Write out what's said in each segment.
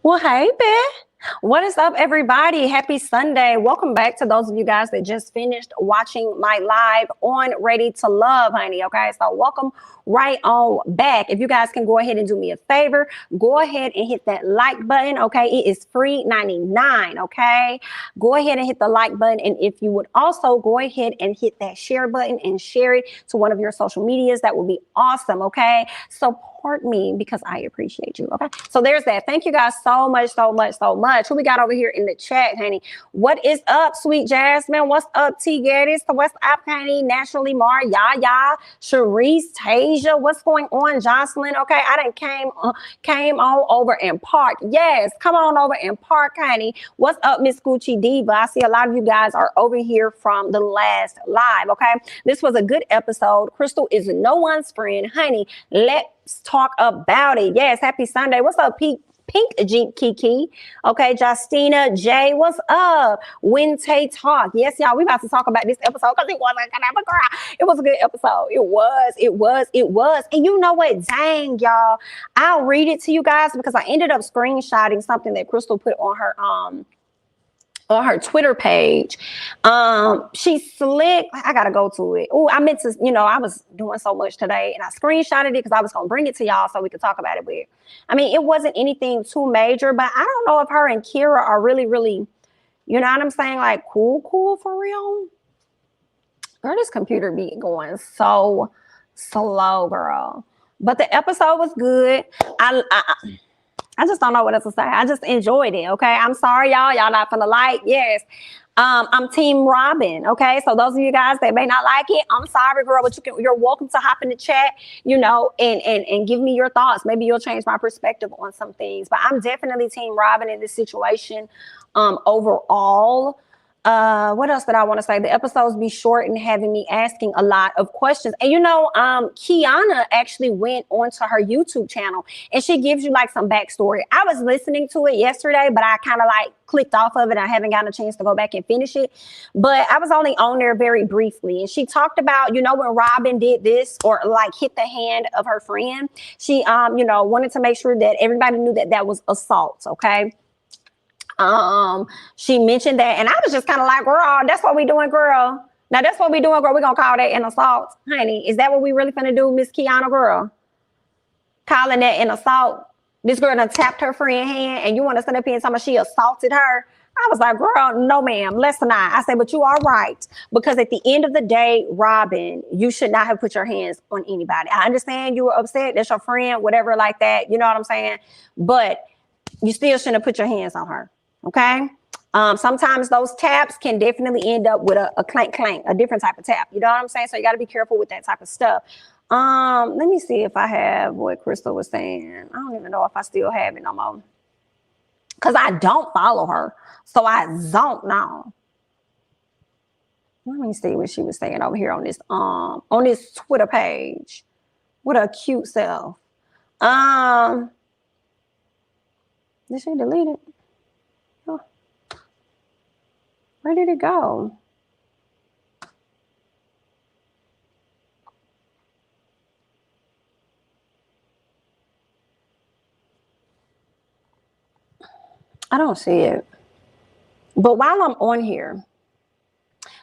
Well, hey, Beth. What is up, everybody? Happy Sunday. Welcome back to those of you guys that just finished watching my live on Ready to Love, honey. Okay, so welcome right on back. If you guys can go ahead and do me a favor, go ahead and hit that like button. Okay, it is free 99. Okay, go ahead and hit the like button. And if you would also go ahead and hit that share button and share it to one of your social medias, that would be awesome. Okay, support me because I appreciate you. Okay, so there's that. Thank you guys so much, so much, so much. Who we got over here in the chat, honey? What is up, sweet Jasmine? What's up, T Gaddis? What's up, honey? Naturally, Mar, Yaya, Sharice, Tasia. What's going on, Jocelyn? Okay, I done came on over and parked. Yes, come on over and park, honey. What's up, Miss Gucci Diva? I see a lot of you guys are over here from the last live. Okay, this was a good episode. Crystal is no one's friend, honey. Let's talk about it. Yes, happy Sunday. What's up, Pete? Pink Jeep Kiki. Okay, Justina J. What's up? Tay Talk. Yes, y'all, we about to talk about this episode because it wasn't gonna have a girl. It was a good episode. It was. And you know what? Dang, y'all. I'll read it to you guys because I ended up screenshotting something that Crystal put on her Twitter page. She's slick. I gotta go to it. Oh, I meant to, I was doing so much today and I screenshotted it because I was gonna bring it to y'all so we could talk about it. But I mean, it wasn't anything too major, but I don't know if her and Kira are really, you know what I'm saying? Like cool for real. Girl, this computer be going so slow, girl. But the episode was good. I just don't know what else to say. I just enjoyed it. Okay. I'm sorry, y'all. Y'all not gonna like. Yes. I'm Team Robin. Okay. So those of you guys that may not like it, I'm sorry, girl, but you're welcome to hop in the chat, and give me your thoughts. Maybe you'll change my perspective on some things. But I'm definitely Team Robin in this situation. Overall. What else did I want to say? The episodes be short and having me asking a lot of questions. And Kiana actually went onto her YouTube channel and she gives you like some backstory. I was listening to it yesterday, but I kind of like clicked off of it. I haven't gotten a chance to go back and finish it, but I was only on there very briefly. And she talked about, when Robin did this or like hit the hand of her friend, she, wanted to make sure that everybody knew that that was assault. Okay. She mentioned that, and I was just kind of like, girl, that's what we doing, girl. Now that's what we doing, girl. We're gonna call that an assault, honey. Is that what we really finna do, Miss Kiana, girl? Calling that an assault? This girl done tapped her friend hand, and you want to send up here and tell me she assaulted her? I was like, girl, no, ma'am, let's not. I said, but you are right, because at the end of the day, Robin, you should not have put your hands on anybody. I understand you were upset. That's your friend, whatever, like that. You know what I'm saying? But you still shouldn't have put your hands on her. Okay. Sometimes those taps can definitely end up with a clank, a different type of tap. You know what I'm saying? So you got to be careful with that type of stuff. Let me see if I have what Crystal was saying. I don't even know if I still have it no more, because I don't follow her. So I don't know. Let me see what she was saying over here on this Twitter page with her cute self. Did she delete it? Where did it go? I don't see it. But while I'm on here,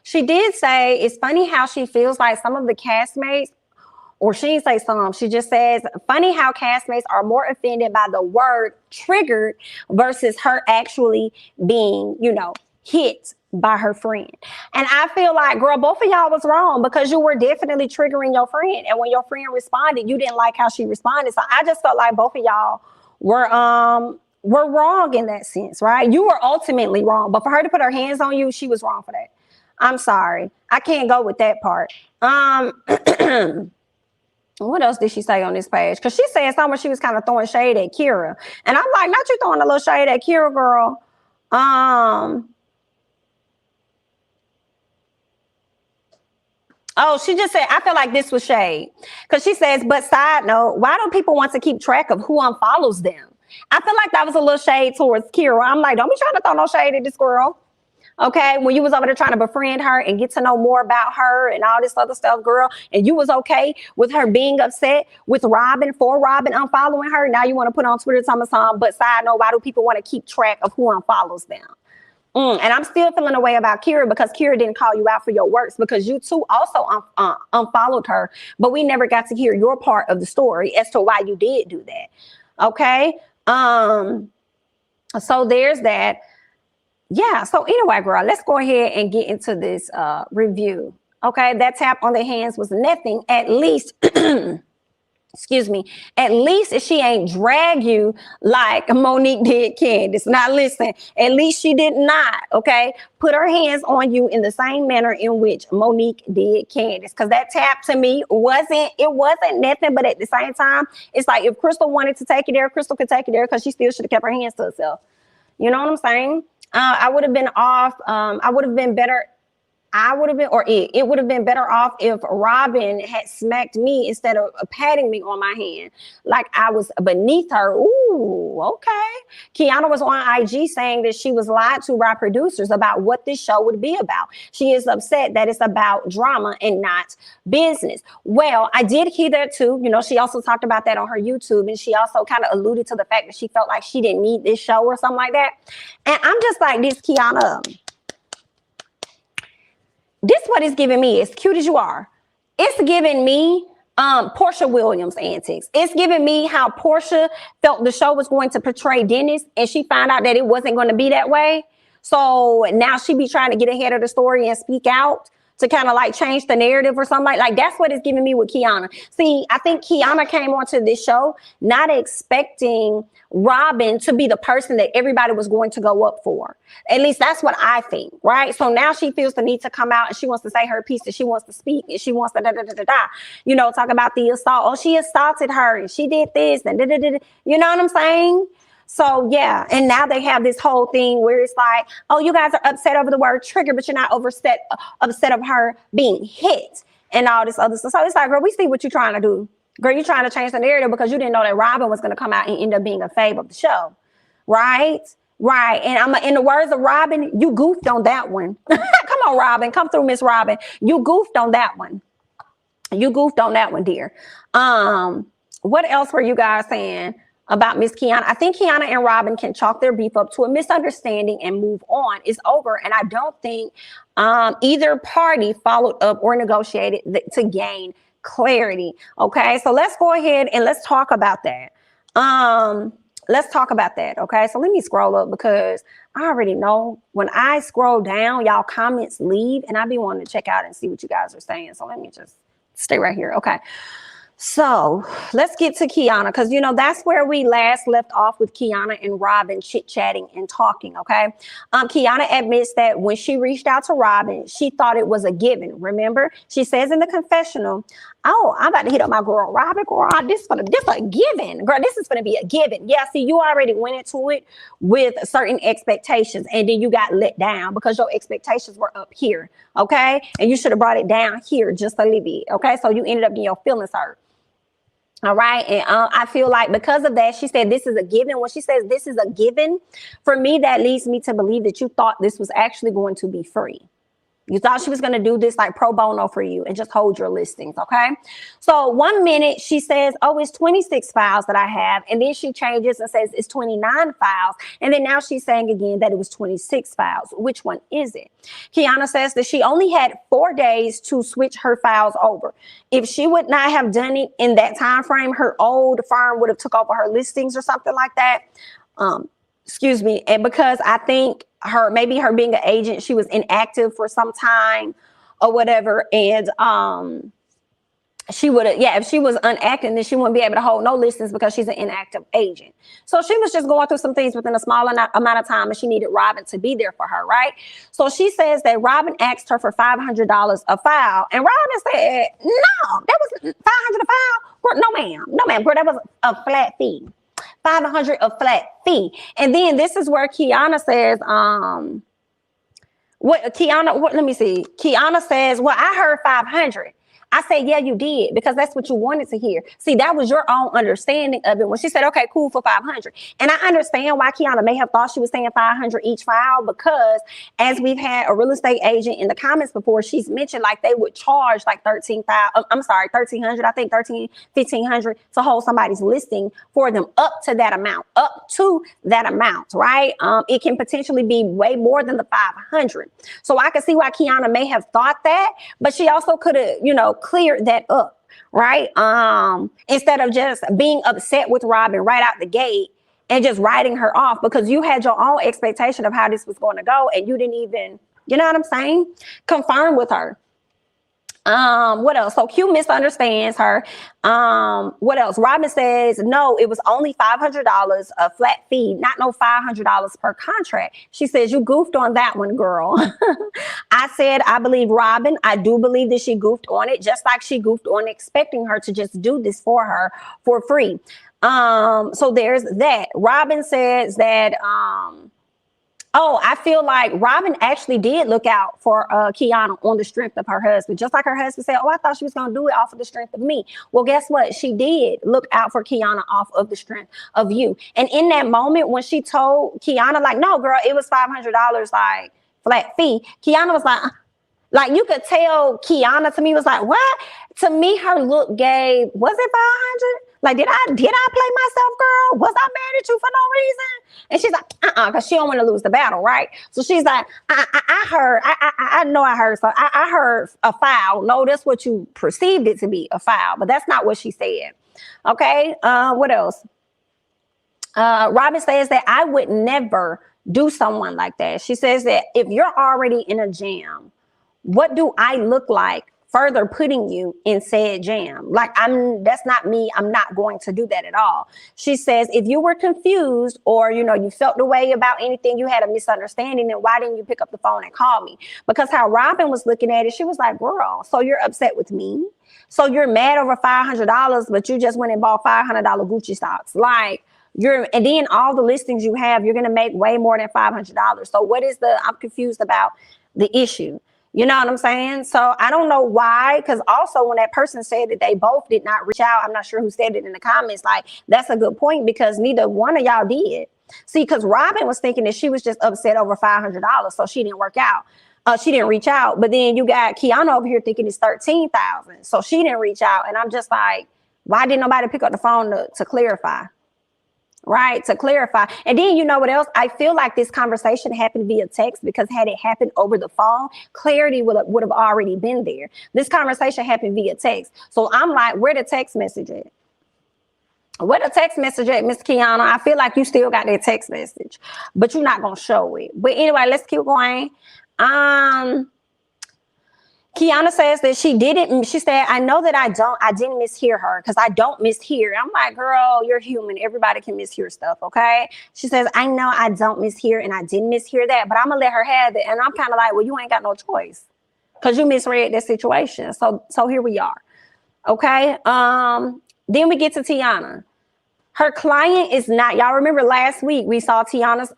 she did say it's funny how she feels like some of the castmates, or she didn't say some, she just says, funny how castmates are more offended by the word triggered versus her actually being, hit by her friend. And I feel like, girl, both of y'all was wrong, because you were definitely triggering your friend. And when your friend responded, you didn't like how she responded. So I just felt like both of y'all were wrong in that sense, right? You were ultimately wrong, but for her to put her hands on you, she was wrong for that. I'm sorry. I can't go with that part. What else did she say on this page? Because she said somewhere she was kind of throwing shade at Kira. And I'm like, not you throwing a little shade at Kira, girl. Oh, she just said, I feel like this was shade. Because she says, but side note, why do people want to keep track of who unfollows them? I feel like that was a little shade towards Kira. I'm like, don't be trying to throw no shade at this girl. Okay, when you was over there trying to befriend her and get to know more about her and all this other stuff, girl, and you was okay with her being upset with Robin for Robin unfollowing her. Now you want to put on Twitter some, but side note, why do people want to keep track of who unfollows them? And I'm still feeling a way about Kira because Kira didn't call you out for your works because you too also unfollowed her, but we never got to hear your part of the story as to why you did do that. Okay, so there's that. Yeah, so anyway, girl, let's go ahead and get into this review. Okay, that tap on the hands was nothing. At least, excuse me, at least if she ain't drag you like Monique did Candace. Now listen, at least she did not, okay, put her hands on you in the same manner in which Monique did Candace. Because that tap to me wasn't nothing, but at the same time, it's like if Crystal wanted to take it there, Crystal could take it there because she still should have kept her hands to herself. You know what I'm saying? I would have been off. I would have been better. It would have been better off if Robin had smacked me instead of patting me on my hand like I was beneath her. Ooh, okay. Kiana was on IG saying that she was lied to by producers about what this show would be about. She is upset that it's about drama and not business. Well, I did hear that too. You know, she also talked about that on her YouTube, and she also kind of alluded to the fact that she felt like she didn't need this show or something like that. And I'm just like, this Kiana, this what it's giving me, as cute as you are. It's giving me Portia Williams antics. It's giving me how Portia felt the show was going to portray Dennis, and she found out that it wasn't going to be that way. So now she be trying to get ahead of the story and speak out to kind of like change the narrative or something like that's what it's giving me with Kiana. See, I think Kiana came onto this show not expecting Robin to be the person that everybody was going to go up for. At least that's what I think, right? So now she feels the need to come out and she wants to say her piece and she wants to speak and she wants to you know, talk about the assault. Oh, she assaulted her and she did this and you know what I'm saying? So yeah, and now they have this whole thing where it's like, oh, you guys are upset over the word trigger, but you're not upset of her being hit and all this other stuff. So it's like, girl, we see what you're trying to do. Girl, you're trying to change the narrative because you didn't know that Robin was going to come out and end up being a fave of the show, right? Right. And in the words of Robin, you goofed on that one. Come on, Robin, come through, Miss Robin. You goofed on that one. You goofed on that one, dear. What else were you guys saying about Miss Kiana? I think Kiana and Robin can chalk their beef up to a misunderstanding and move on. It's over. And I don't think either party followed up or negotiated to gain clarity. Okay, so let's go ahead and let's talk about that. Let's talk about that. Okay, so let me scroll up because I already know when I scroll down, y'all comments leave and I be wanting to check out and see what you guys are saying. So let me just stay right here. Okay. So let's get to Kiana, because, you know, that's where we last left off with Kiana and Robin chit-chatting and talking, okay? Kiana admits that when she reached out to Robin, she thought it was a given. Remember, she says in the confessional, oh, I'm about to hit up my girl Robin, girl, this is a given. Girl, this is going to be a given. Yeah, see, you already went into it with certain expectations, and then you got let down because your expectations were up here, okay? And you should have brought it down here just a little bit, okay? So you ended up getting your feelings hurt. All right. And I feel like because of that, she said this is a given. When she says this is a given, for me, that leads me to believe that you thought this was actually going to be free. You thought she was going to do this like pro bono for you and just hold your listings. Okay. So 1 minute she says, oh, it's 26 files that I have. And then she changes and says it's 29 files. And then now she's saying again that it was 26 files. Which one is it? Kiana says that she only had 4 days to switch her files over. If she would not have done it in that time frame, her old firm would have took over her listings or something like that. Excuse me. And because I think maybe her being an agent, she was inactive for some time or whatever. And she would have, if she was unactive, then she wouldn't be able to hold no listings because she's an inactive agent. So she was just going through some things within a small amount of time, and she needed Robin to be there for her, right? So she says that Robin asked her for $500 a file, and Robin said, no, that was $500 a file. No, ma'am, girl, that was a flat fee. $500 a flat fee. And then this is where Kiana says, let me see. Kiana says, well, I heard 500. I said, yeah, you did, because that's what you wanted to hear. See, that was your own understanding of it when she said, okay, cool, for 500. And I understand why Kiana may have thought she was saying 500 each file, because as we've had a real estate agent in the comments before, she's mentioned like they would charge like 1300, I think 1500 to hold somebody's listing for them up to that amount, right? It can potentially be way more than the 500. So I can see why Kiana may have thought that, but she also could have, cleared that up, right? Instead of just being upset with Robin right out the gate and just writing her off, because you had your own expectation of how this was going to go, and you didn't even, you know what I'm saying, confirm with her. What else? So Q misunderstands her. What else? Robin says, no, it was only $500 a flat fee, not no $500 per contract. She says, you goofed on that one, girl. I said, I believe Robin. I do believe that she goofed on it, just like she goofed on expecting her to just do this for her for free. So there's that. Robin says that, oh, I feel like Robin actually did look out for Kiana on the strength of her husband. Just like her husband said, oh, I thought she was going to do it off of the strength of me. Well, guess what? She did look out for Kiana off of the strength of you. And in that moment when she told Kiana, like, no, girl, it was $500, like, flat fee, Kiana was like, you could tell Kiana to me was like, what? To me, her look gave, was it 500? Like, did I play myself, girl? Was I mad at you for no reason? And she's like, because she don't want to lose the battle, right? So she's like, I know I heard. So I heard a foul. No, that's what you perceived it to be, a foul, but that's not what she said. Okay. What else? Robin says that I would never do someone like that. She says that if you're already in a jam, what do I look like further putting you in said jam? Like, that's not me. I'm not going to do that at all. She says, if you were confused or, you felt the way about anything, you had a misunderstanding, then why didn't you pick up the phone and call me? Because how Robin was looking at it, she was like, girl, so you're upset with me? So you're mad over $500, but you just went and bought $500 Gucci stocks. Like, and then all the listings you have, you're going to make way more than $500. So what is I'm confused about the issue. You know what I'm saying? So I don't know why, because also when that person said that they both did not reach out, I'm not sure who said it in the comments, like, that's a good point, because neither one of y'all did. See, because Robin was thinking that she was just upset over $500, so she didn't work out. She didn't reach out. But then you got Kiana over here thinking it's $13,000, so she didn't reach out. And I'm just like, why didn't nobody pick up the phone to clarify? Right, to clarify. And then you know what else? I feel like this conversation happened via text, because had it happened over the phone, clarity would have already been there. This conversation happened via text. So I'm like, where the text message at? Where the text message at, Miss Kiana? I feel like you still got that text message, but you're not going to show it. But anyway, let's keep going. Kiana says that she said, I know that I didn't mishear her, because I don't mishear. I'm like, girl, you're human. Everybody can mishear stuff, okay? She says, I know I don't mishear, and I didn't mishear that, but I'm going to let her have it. And I'm kind of like, well, you ain't got no choice, because you misread that situation. So here we are, okay? Then we get to Tiana. Her client is not, y'all remember last week we saw Tiana's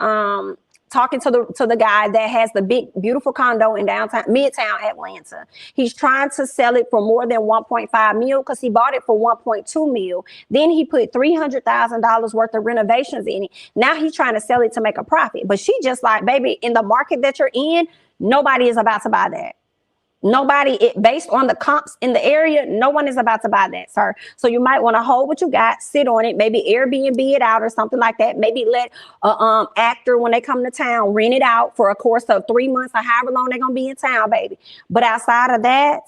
talking to the guy that has the big, beautiful condo in Midtown Atlanta. He's trying to sell it for more than 1.5 mil, because he bought it for 1.2 mil. Then he put $300,000 worth of renovations in it. Now he's trying to sell it to make a profit. But she just like, baby, in the market that you're in, nobody is about to buy that. Nobody, based on the comps in the area, no one is about to buy that, sir. So you might want to hold what you got, sit on it, maybe Airbnb it out or something like that. Maybe let actor, when they come to town, rent it out for a course of 3 months or however long they're gonna be in town, baby. But outside of that,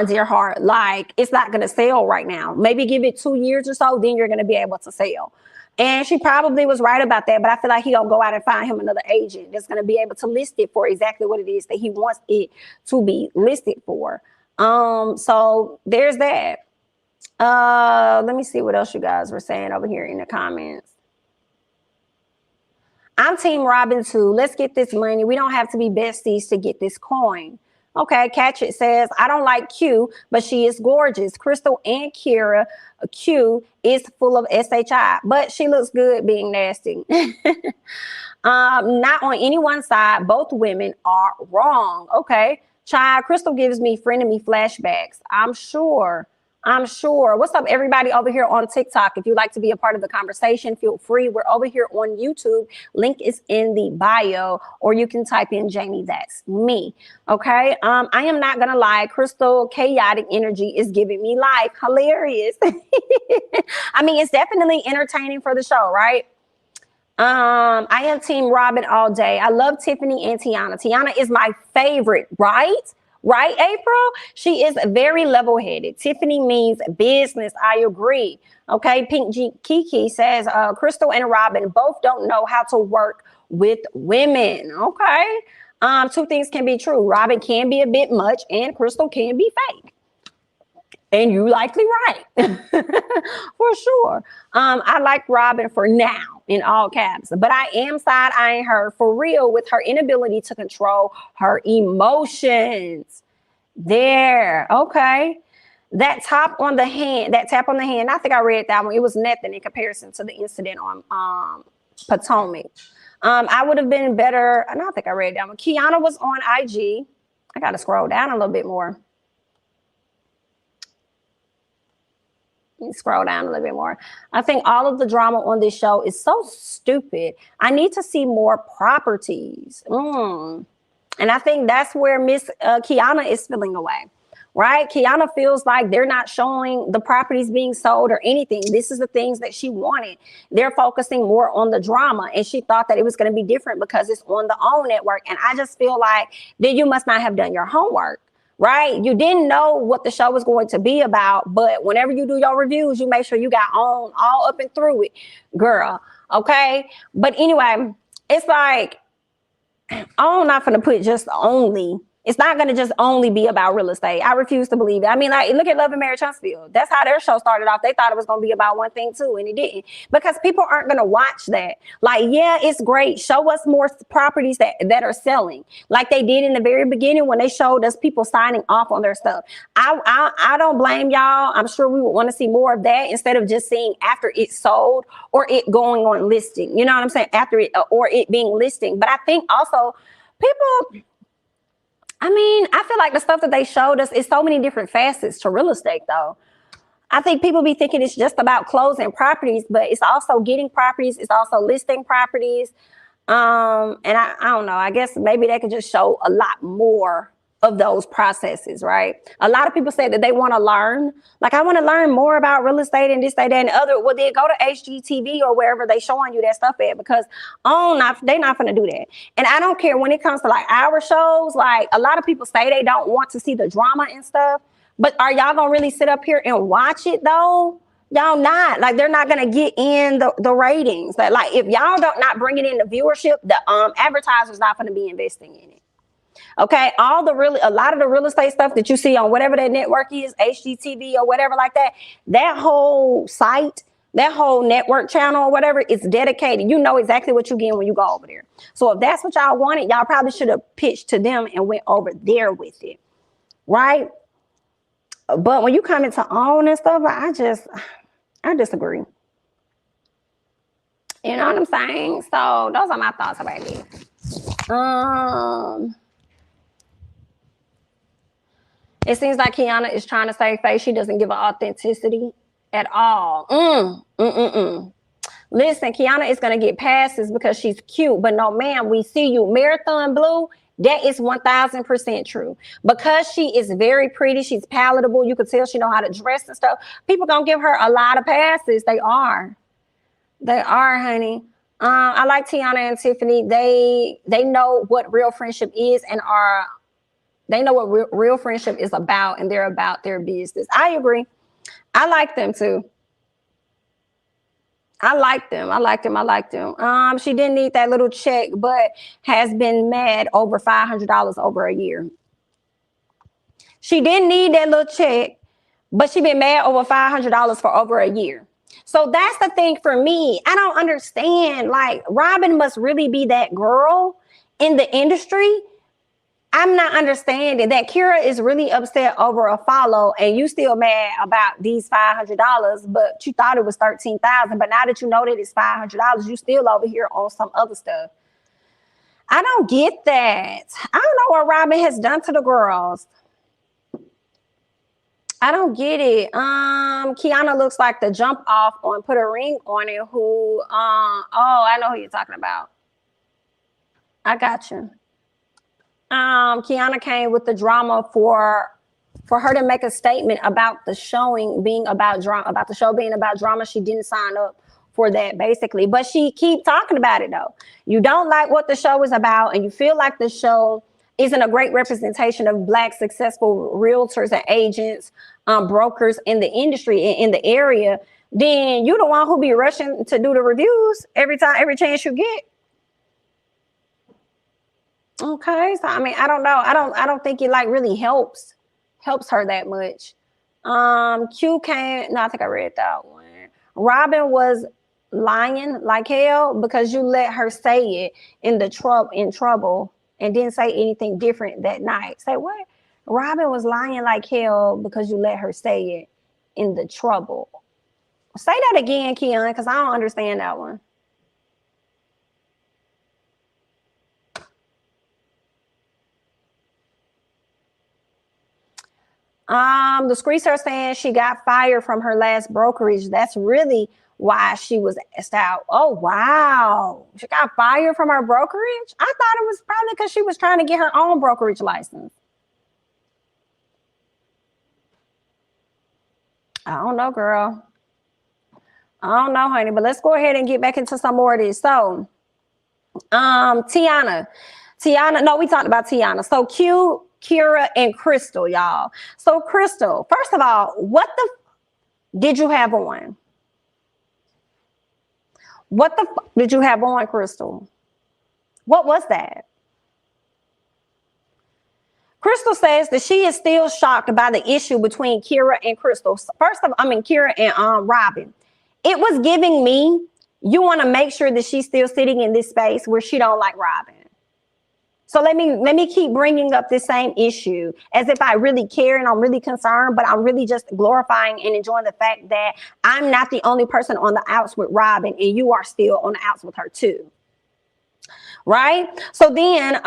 dear heart, like, it's not gonna sell right now. Maybe give it 2 years or so, then you're gonna be able to sell. And she probably was right about that, but I feel like he'll go out and find him another agent that's going to be able to list it for exactly what it is that he wants it to be listed for. So there's that. Let me see what else you guys were saying over here in the comments. I'm Team Robin too. Let's get this money. We don't have to be besties to get this coin. Okay, Catch It says, I don't like Q, but she is gorgeous. Crystal and Kira, Q is full of SHI, but she looks good being nasty. Not on any one side. Both women are wrong. Okay, Child, Crystal gives me frenemy flashbacks. I'm sure. What's up, everybody over here on TikTok? If you'd like to be a part of the conversation, feel free. We're over here on YouTube. Link is in the bio, or you can type in Jamie, that's me. Okay. I am not gonna lie, Crystal chaotic energy is giving me life. Hilarious. I mean, it's definitely entertaining for the show, right? I am Team Robin all day. I love Tiffany and Tiana. Tiana is my favorite, right? Right, April? She is very level-headed. Tiffany means business. I agree. Okay, Pink G Kiki says, Crystal and Robin both don't know how to work with women. Okay. Two things can be true. Robin can be a bit much and Crystal can be fake. And you likely right. For sure. I like Robin for now in all caps, but I am side-eyeing her for real with her inability to control her emotions. There. Okay. That tap on the hand, I think I read that one. It was nothing in comparison to the incident on Potomac. I would have been better. And I think I read that one. Kiana was on IG. I got to scroll down a little bit more. Scroll down a little bit more. I think all of the drama on this show is so stupid. I need to see more properties. And I think that's where Miss Kiana is feeling away, right? Kiana feels like they're not showing the properties being sold or anything. This is the things that she wanted. They're focusing more on the drama, and she thought that it was going to be different because it's on the OWN network. And I just feel like then you must not have done your homework. Right? You didn't know what the show was going to be about, but whenever you do your reviews, you make sure you got on all up and through it, girl. Okay. But anyway, it's like, I'm not going to put just only. It's not going to just only be about real estate. I refuse to believe it. I mean, like, look at Love and Marriage Huntsville. That's how their show started off. They thought it was going to be about one thing too, and it didn't, because people aren't going to watch that. Like, yeah, it's great. Show us more properties that are selling, like they did in the very beginning when they showed us people signing off on their stuff. I don't blame y'all. I'm sure we would want to see more of that instead of just seeing after it's sold or it going on listing. You know what I'm saying? After it or it being listing. But I think also people. I mean, I feel like the stuff that they showed us is so many different facets to real estate, though. I think people be thinking it's just about closing properties, but it's also getting properties. It's also listing properties. And I don't know. I guess maybe they could just show a lot more of those processes, right? A lot of people say that they want to learn. Like, I want to learn more about real estate and this, that, and the other. Well, then go to HGTV or wherever they showing you that stuff at, because they're not going to do that. And I don't care when it comes to like our shows. Like, a lot of people say they don't want to see the drama and stuff, but are y'all going to really sit up here and watch it though? Y'all not. Like, they're not going to get in the ratings. Like if y'all not bringing in the viewership, the advertisers not going to be investing in it. Okay, a lot of the real estate stuff that you see on whatever that network is, HGTV or whatever like that, that whole site, that whole network channel or whatever is dedicated. You know exactly what you get when you go over there. So if that's what y'all wanted, y'all probably should have pitched to them and went over there with it, right? But when you come into OWN and stuff, I disagree. You know what I'm saying? So those are my thoughts about it. It seems like Kiana is trying to save face. She doesn't give an authenticity at all. Listen, Kiana is going to get passes because she's cute. But no, ma'am, we see you. Marathon Blue, that is 1000% true. Because she is very pretty. She's palatable. You can tell she know how to dress and stuff. People going to give her a lot of passes. They are. They are, honey. I like Tiana and Tiffany. They know what real friendship is and they know what real friendship is about, and they're about their business. I agree. I like them too. I like them. She didn't need that little check, but has been mad over $500 over a year. She didn't need that little check, but she been mad over $500 for over a year. So that's the thing for me. I don't understand. Like, Robin must really be that girl in the industry. I'm not understanding that Kira is really upset over a follow and you still mad about these $500, but you thought it was $13,000. But now that you know that it's $500, you still over here on some other stuff. I don't get that. I don't know what Robin has done to the girls. I don't get it. Kiana looks like the jump off on put a ring on it. Oh, I know who you're talking about. I got you. Kiana came with the drama for her to make a statement about the showing being about drama, about the show being about drama. She didn't sign up for that basically, but she keep talking about it though. You don't like what the show is about, and you feel like the show isn't a great representation of Black successful realtors and agents, brokers in the industry in the area. Then you the one who be rushing to do the reviews every chance you get. Okay, so I mean, I don't know. I don't think it like really helps her that much. Q came. No, I think I read that one. Robin was lying like hell because you let her say it in trouble and didn't say anything different that night. Say what? Robin was lying like hell because you let her say it in the trouble. Say that again, Kiana, because I don't understand that one. The screens are saying she got fired from her last brokerage. That's really why she was asked out. Oh, wow. She got fired from her brokerage? I thought it was probably because she was trying to get her own brokerage license. I don't know, girl. I don't know, honey, but let's go ahead and get back into some more of this. So, Tiana, no, we talked about Tiana. So Q, Kira, and Crystal, y'all. So Crystal, first of all, what did you have on? What the did you have on, Crystal? What was that? Crystal says that she is still shocked by the issue between Kira and Crystal. Kira and Robin. It was giving me, you want to make sure that she's still sitting in this space where she don't like Robin. So let me keep bringing up this same issue as if I really care and I'm really concerned, but I'm really just glorifying and enjoying the fact that I'm not the only person on the outs with Robin and you are still on the outs with her too. Right? So then,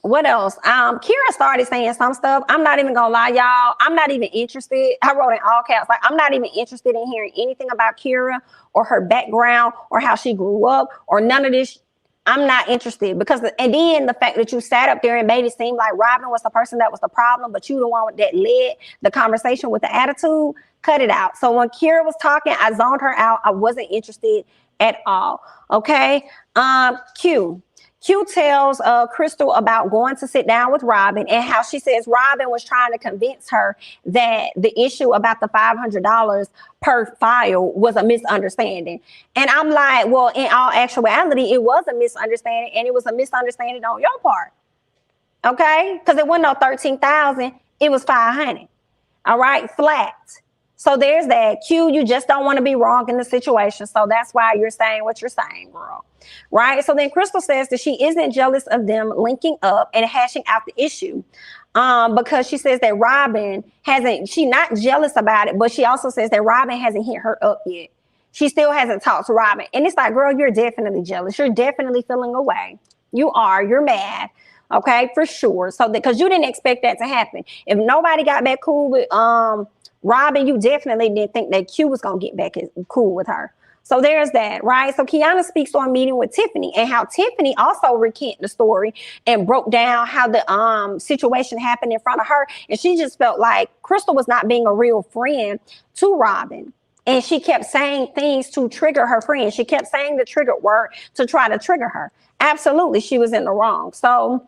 what else? Kira started saying some stuff. I'm not even gonna lie, y'all. I'm not even interested. I wrote in all caps, like, I'm not even interested in hearing anything about Kira or her background or how she grew up or none of this. I'm not interested because, and then the fact that you sat up there and made it seem like Robin was the person that was the problem, but you the one that led the conversation with the attitude, cut it out. So when Kira was talking, I zoned her out. I wasn't interested at all. Okay. Q tells Crystal about going to sit down with Robin and how she says Robin was trying to convince her that the issue about the $500 per file was a misunderstanding. And I'm like, well, in all actuality, it was a misunderstanding, and it was a misunderstanding on your part. Okay? Because it wasn't no 13,000, it was 500. All right, flat. So there's that. Q, you just don't want to be wrong in the situation. So that's why you're saying what you're saying, girl. Right? So then Crystal says that she isn't jealous of them linking up and hashing out the issue. Because she says that Robin she's not jealous about it, but she also says that Robin hasn't hit her up yet. She still hasn't talked to Robin. And it's like, girl, you're definitely jealous. You're definitely feeling away. You're mad. Okay, for sure. So because you didn't expect that to happen. If nobody got back cool with Robin, you definitely didn't think that Q was going to get back cool with her. So there's that, right? So Kiana speaks on a meeting with Tiffany and how Tiffany also recanted the story and broke down how the situation happened in front of her. And she just felt like Crystal was not being a real friend to Robin. And she kept saying things to trigger her friend. She kept saying the trigger word to try to trigger her. Absolutely, she was in the wrong. So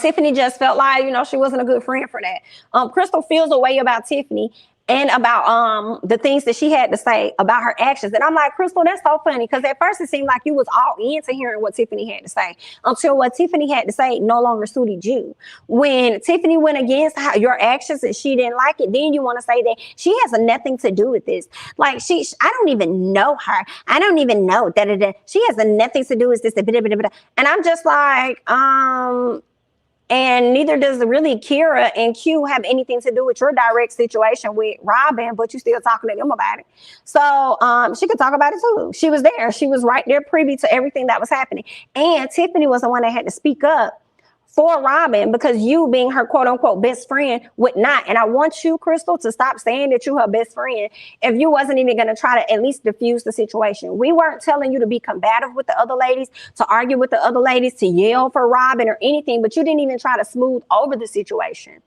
Tiffany just felt like, she wasn't a good friend for that. Crystal feels a way about Tiffany and about the things that she had to say about her actions. And I'm like, Crystal, that's so funny, because at first it seemed like you was all into hearing what Tiffany had to say until what Tiffany had to say no longer suited you. When Tiffany went against your actions and she didn't like it, then you want to say that she has nothing to do with this. Like, I don't even know her. I don't even know that she has nothing to do with this. And I'm just like, and And neither does really Kira and Q have anything to do with your direct situation with Robin, but you still talking to them about it. So she could talk about it too. She was there. She was right there privy to everything that was happening. And Tiffany was the one that had to speak up for Robin because you being her quote unquote best friend would not. And I want you, Crystal, to stop saying that you're her best friend if you wasn't even going to try to at least diffuse the situation. We weren't telling you to be combative with the other ladies, to argue with the other ladies, to yell for Robin or anything, but you didn't even try to smooth over the situation.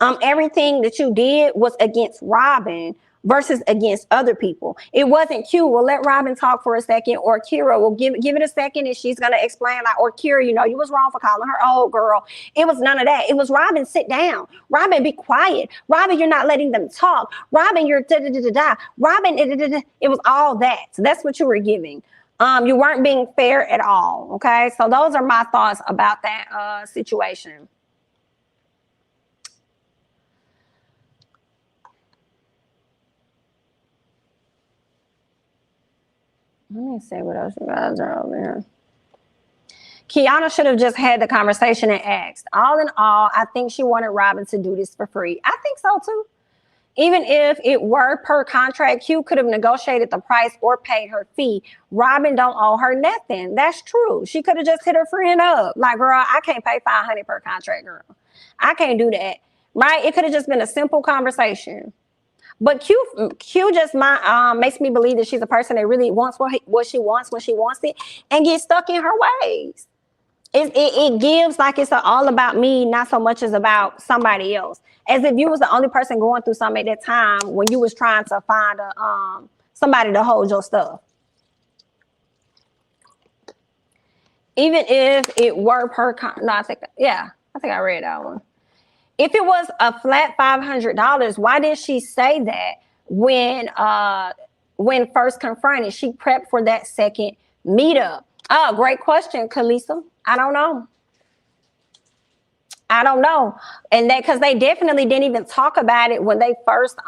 Everything that you did was against Robin versus against other people. It wasn't Q, well, let Robin talk for a second, or Kira will give it a second and she's going to explain, like, or Kira, you know, you was wrong for calling her old girl. It was none of that. It was Robin, sit down. Robin, be quiet. Robin, you're not letting them talk. Robin, you're da-da-da-da-da. Robin, da-da-da-da. It was all that. So that's what you were giving. You weren't being fair at all, okay? So those are my thoughts about that situation. Let me see what else you guys are over here. Kiana should have just had the conversation and asked. All in all, I think she wanted Robin to do this for free. I think so too. Even if it were per contract, Q could have negotiated the price or paid her fee. Robin don't owe her nothing. That's true. She could have just hit her friend up. Like, girl, I can't pay $500 per contract, girl. I can't do that. Right? It could have just been a simple conversation. But Q just makes me believe that she's a person that really wants what she wants when she wants it and gets stuck in her ways. It gives like it's all about me, not so much as about somebody else. As if you was the only person going through something at that time when you was trying to find somebody to hold your stuff. Even if it were I think I read that one. If it was a flat $500, why did she say that when first confronted? She prepped for that second meetup. Oh, great question, Kalisa. I don't know. And that because they definitely didn't even talk about it when they first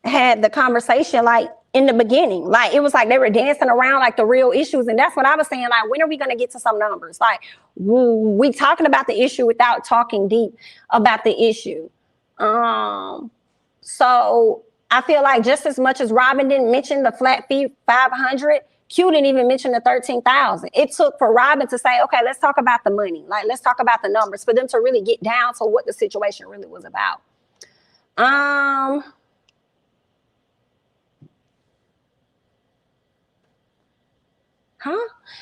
had the conversation, like in the beginning. Like it was like they were dancing around like the real issues. And that's what I was saying. Like, when are we going to get to some numbers? Like we talking about the issue without talking deep about the issue. So I feel like just as much as Robin didn't mention the flat fee 500, Q didn't even mention the 13,000. It took for Robin to say, okay, let's talk about the money. Like, let's talk about the numbers for them to really get down to what the situation really was about.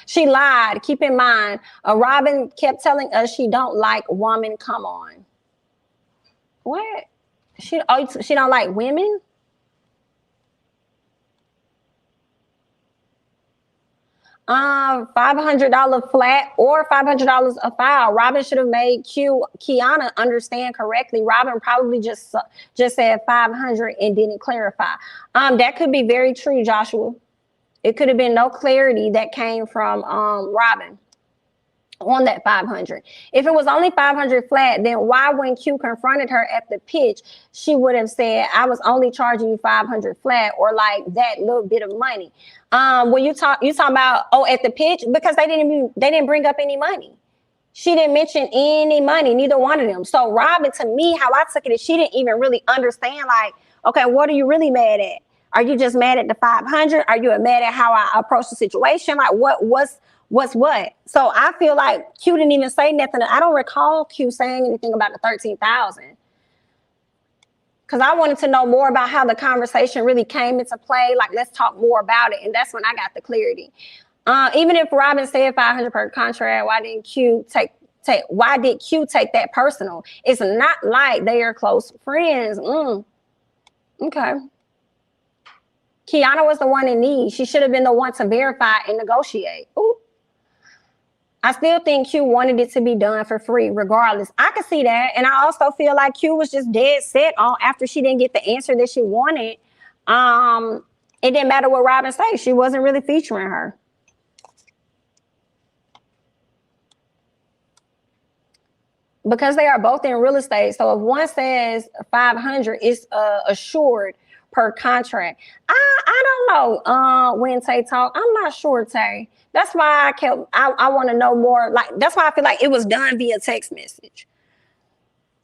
She lied. Keep in mind, Robin kept telling us she don't like women. Come on. What? She don't like women? $500 flat or $500 a file. Robin should have made Kiana understand correctly. Robin probably just said 500 and didn't clarify. That could be very true, Joshua. It could have been no clarity that came from Robin on that 500. If it was only 500 flat, then why when Q confronted her at the pitch, she would have said, I was only charging you 500 flat, or like that little bit of money. When you talk about, at the pitch, because they didn't bring up any money. She didn't mention any money, neither one of them. So Robin, to me, how I took it is she didn't even really understand, like, okay, what are you really mad at? Are you just mad at the 500? Are you mad at how I approached the situation? Like what's what? So I feel like Q didn't even say nothing. I don't recall Q saying anything about the 13,000. Because I wanted to know more about how the conversation really came into play. Like, let's talk more about it. And that's when I got the clarity. Even if Robin said 500 per contract, why did Q take that personal? It's not like they are close friends. Okay. Kiana was the one in need. She should have been the one to verify and negotiate. Ooh. I still think Q wanted it to be done for free regardless. I can see that. And I also feel like Q was just dead set on after she didn't get the answer that she wanted. It didn't matter what Robin said. She wasn't really featuring her. Because they are both in real estate. So if one says 500, it's assured per contract. I don't know. When Tay talk, I'm not sure, Tay. That's why I want to know more. Like, that's why I feel like it was done via text message.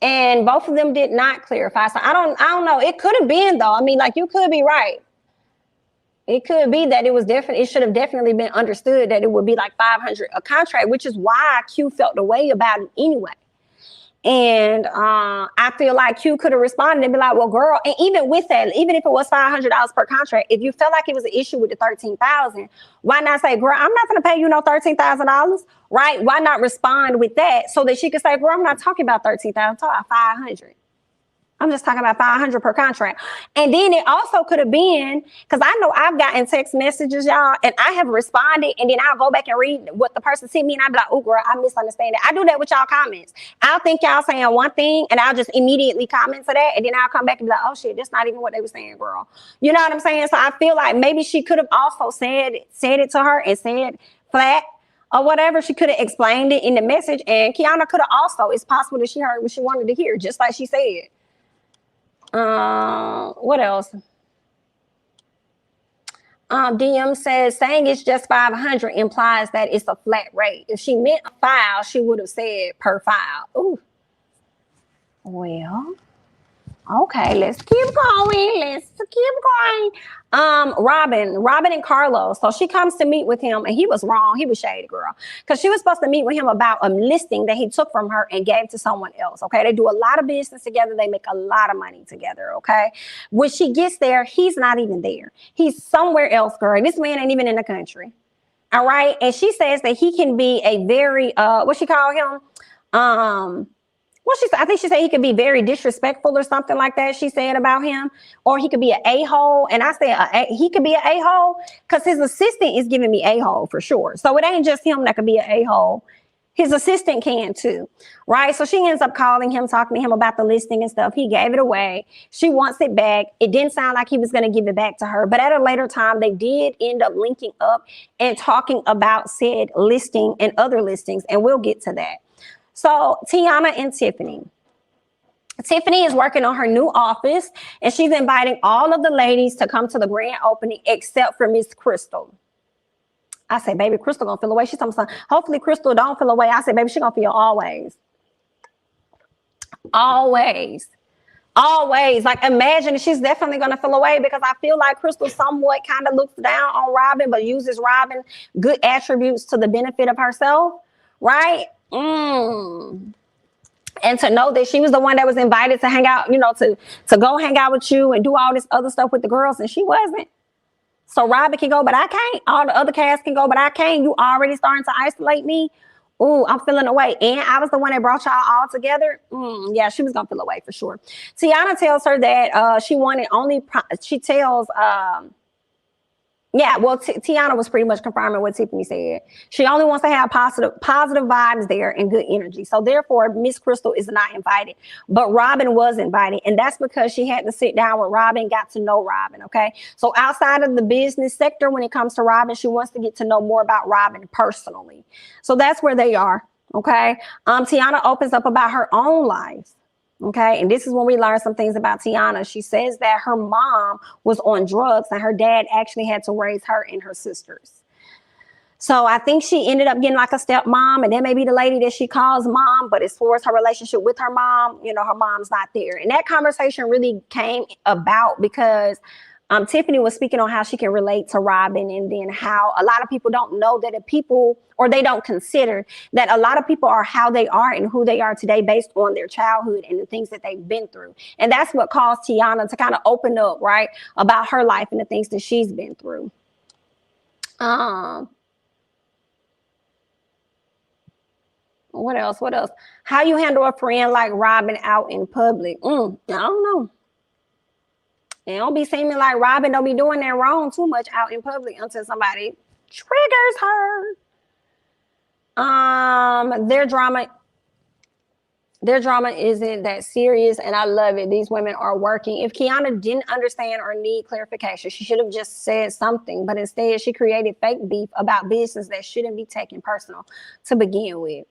And both of them did not clarify. So I don't know. It could have been though. I mean, like, you could be right. It could be that it should have definitely been understood that it would be like 500 a contract, which is why Q felt the way about it anyway. And I feel like Q could have responded and be like, well, girl, and even with that, even if it was $500 per contract, if you felt like it was an issue with the $13,000, why not say, girl, I'm not going to pay you no $13,000, right? Why not respond with that so that she could say, girl, I'm not talking about $13,000, I'm talking about 500. I'm just talking about 500 per contract. And then it also could have been, because I know I've gotten text messages, y'all, and I have responded, and then I'll go back and read what the person sent me, and I'll be like, oh, girl, I misunderstand it. I do that with y'all comments. I'll think y'all saying one thing, and I'll just immediately comment to that, and then I'll come back and be like, oh, shit, that's not even what they were saying, girl. You know what I'm saying? So I feel like maybe she could have also said it to her and said flat, or whatever. She could have explained it in the message, and Kiana could have also, it's possible that she heard what she wanted to hear, just like she said. What else? DM says saying it's just 500 implies that it's a flat rate. If she meant a file, she would have said per file. Ooh. Well, okay, let's keep going. Robin and Carlos. So she comes to meet with him, and he was wrong. He was shady, girl, because she was supposed to meet with him about a listing that he took from her and gave to someone else. Okay, they do a lot of business together. They make a lot of money together. Okay, when she gets there, he's not even there. He's somewhere else, girl. This man ain't even in the country. All right, and she says that he can be a very what she call him I think she said he could be very disrespectful or something like that. She said about him, or he could be an a-hole. And I said he could be an a-hole because his assistant is giving me a-hole for sure. So it ain't just him that could be an a-hole. His assistant can too, right? So she ends up calling him, talking to him about the listing and stuff. He gave it away. She wants it back. It didn't sound like he was going to give it back to her, but at a later time, they did end up linking up and talking about said listing and other listings, and we'll get to that. So Tiana and Tiffany. Tiffany is working on her new office, and she's inviting all of the ladies to come to the grand opening except for Miss Crystal. I say, baby, Crystal gonna feel away. She's something. Hopefully Crystal don't feel away. I say, baby, she gonna feel always. Always. Always. Like, imagine, she's definitely gonna feel away, because I feel like Crystal somewhat kind of looks down on Robin, but uses Robin good attributes to the benefit of herself, right? And to know that she was the one that was invited to hang out, you know, to go hang out with you and do all this other stuff with the girls, and she wasn't. So Robin can go, but I can't. All the other cast can go, but I can't. You already starting to isolate me. Ooh, I'm feeling away. And I was the one that brought y'all all together. Yeah, she was gonna feel away for sure. Tiana tells her that she wanted only. She tells. Yeah, well, Tiana was pretty much confirming what Tiffany said. She only wants to have positive vibes there and good energy. So therefore, Miss Crystal is not invited, but Robin was invited. And that's because she had to sit down with Robin, got to know Robin, okay? So outside of the business sector, when it comes to Robin, she wants to get to know more about Robin personally. So that's where they are, okay? Tiana opens up about her own life. Okay, and this is when we learn some things about Tiana. She says that her mom was on drugs and her dad actually had to raise her and her sisters. So I think she ended up getting like a stepmom, and that may be the lady that she calls mom, but as far as her relationship with her mom, you know, her mom's not there. And that conversation really came about because Tiffany was speaking on how she can relate to Robin, and then how a lot of people don't know that they don't consider that a lot of people are how they are and who they are today based on their childhood and the things that they've been through. And that's what caused Tiana to kind of open up, right, about her life and the things that she's been through. What else? How you handle a friend like Robin out in public? I don't know. And don't be seeming like Robin don't be doing that wrong too much out in public until somebody triggers her. Their drama isn't that serious, and I love it. These women are working. If Kiana didn't understand or need clarification, she should have just said something, but instead she created fake beef about business that shouldn't be taken personal to begin with.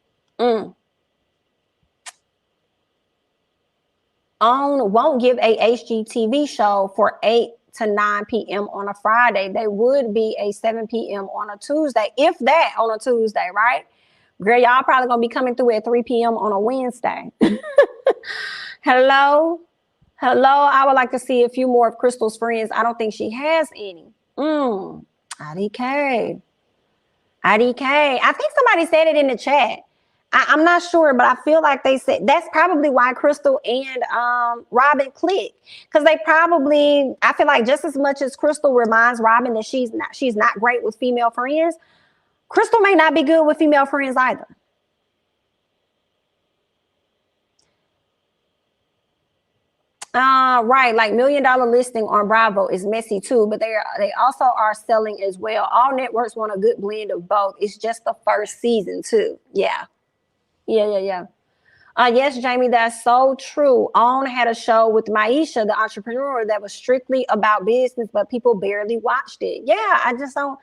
OWN won't give a HGTV show for 8 to 9 p.m. on a Friday. They would be a 7 p.m. on a Tuesday, if that on a Tuesday, right? Girl, y'all probably gonna be coming through at 3 p.m. on a Wednesday. Hello? Hello? I would like to see a few more of Crystal's friends. I don't think she has any. IDK. I think somebody said it in the chat. I'm not sure, but I feel like they said that's probably why Crystal and Robin clicked, because they probably, I feel like just as much as Crystal reminds Robin that she's not great with female friends, Crystal may not be good with female friends either. Right, like $1 Million Listing on Bravo is messy too, but they also are selling as well. All networks want a good blend of both. It's just the first season too. Yeah. Yes, Jamie, that's so true. OWN had a show with Maisha, the entrepreneur, that was strictly about business, but people barely watched it. Yeah, I just don't,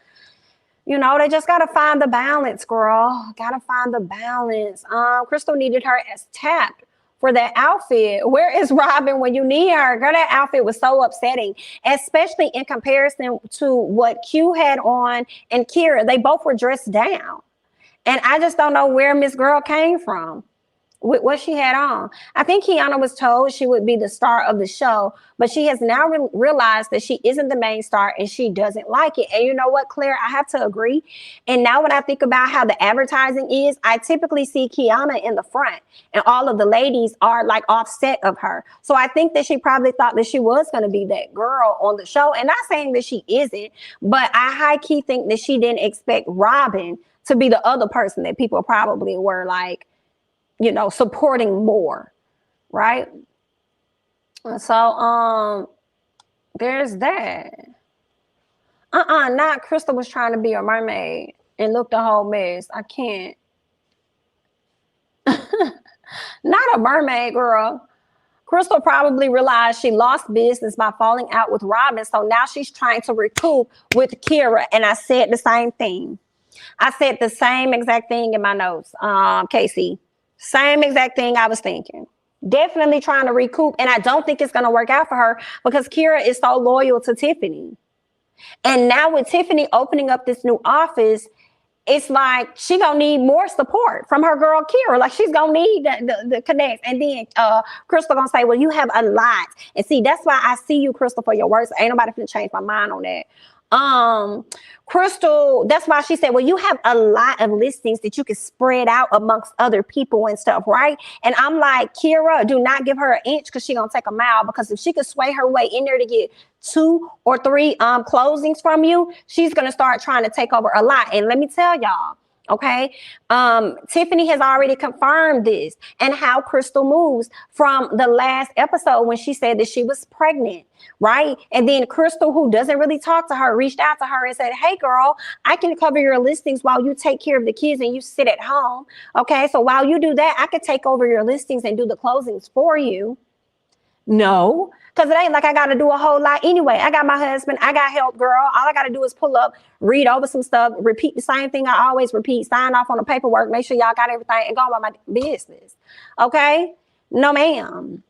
they just got to find the balance, girl. Got to find the balance. Crystal needed her as tapped for that outfit. Where is Robin when you need her? Girl, that outfit was so upsetting, especially in comparison to what Q had on and Kira. They both were dressed down. And I just don't know where Miss Girl came from with what she had on. I think Kiana was told she would be the star of the show, but she has now realized that she isn't the main star and she doesn't like it. And you know what, Claire? I have to agree. And now when I think about how the advertising is, I typically see Kiana in the front and all of the ladies are like offset of her. So I think that she probably thought that she was going to be that girl on the show. And not saying that she isn't, but I high key think that she didn't expect Robin to be the other person that people probably were like, supporting more, right? So there's that. Not Crystal was trying to be a mermaid and looked a whole mess. I can't. Not a mermaid, girl. Crystal probably realized she lost business by falling out with Robin, so now she's trying to recoup with Kira. And I said the same thing. I said the same exact thing in my notes, Casey. Same exact thing I was thinking. Definitely trying to recoup. And I don't think it's going to work out for her because Kira is so loyal to Tiffany. And now with Tiffany opening up this new office, it's like she going to need more support from her girl Kira. Like she's going to need the connect. And then Crystal going to say, well, you have a lot. And see, that's why I see you, Crystal, for your words. Ain't nobody finna change my mind on that. Crystal, that's why she said, well, you have a lot of listings that you can spread out amongst other people and stuff, right? And I'm like, Kira, do not give her an inch because she's gonna take a mile, because if she could sway her way in there to get 2 or 3 closings from you, she's gonna start trying to take over a lot. And let me tell y'all, okay, Tiffany has already confirmed this and how Crystal moves from the last episode when she said that she was pregnant, right? And then Crystal, who doesn't really talk to her, reached out to her and said, hey girl, I can cover your listings while you take care of the kids and you sit at home. Okay, so while you do that, I could take over your listings and do the closings for you. No, because it ain't like I got to do a whole lot anyway. I got my husband. I got help, girl. All I got to do is pull up, read over some stuff, repeat the same thing I always repeat, sign off on the paperwork, make sure y'all got everything, and go about my business. Okay? No, ma'am.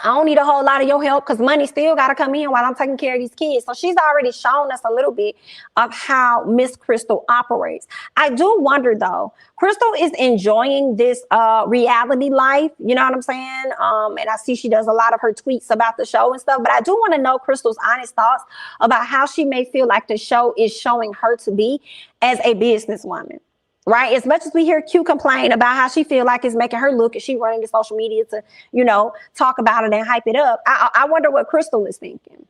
I don't need a whole lot of your help because money still got to come in while I'm taking care of these kids. So she's already shown us a little bit of how Miss Crystal operates. I do wonder, though, Crystal is enjoying this reality life. You know what I'm saying? And I see she does a lot of her tweets about the show and stuff. But I do want to know Crystal's honest thoughts about how she may feel like the show is showing her to be as a businesswoman. Right? As much as we hear Q complain about how she feel like it's making her look, and she running the social media to, talk about it and hype it up. I wonder what Crystal is thinking.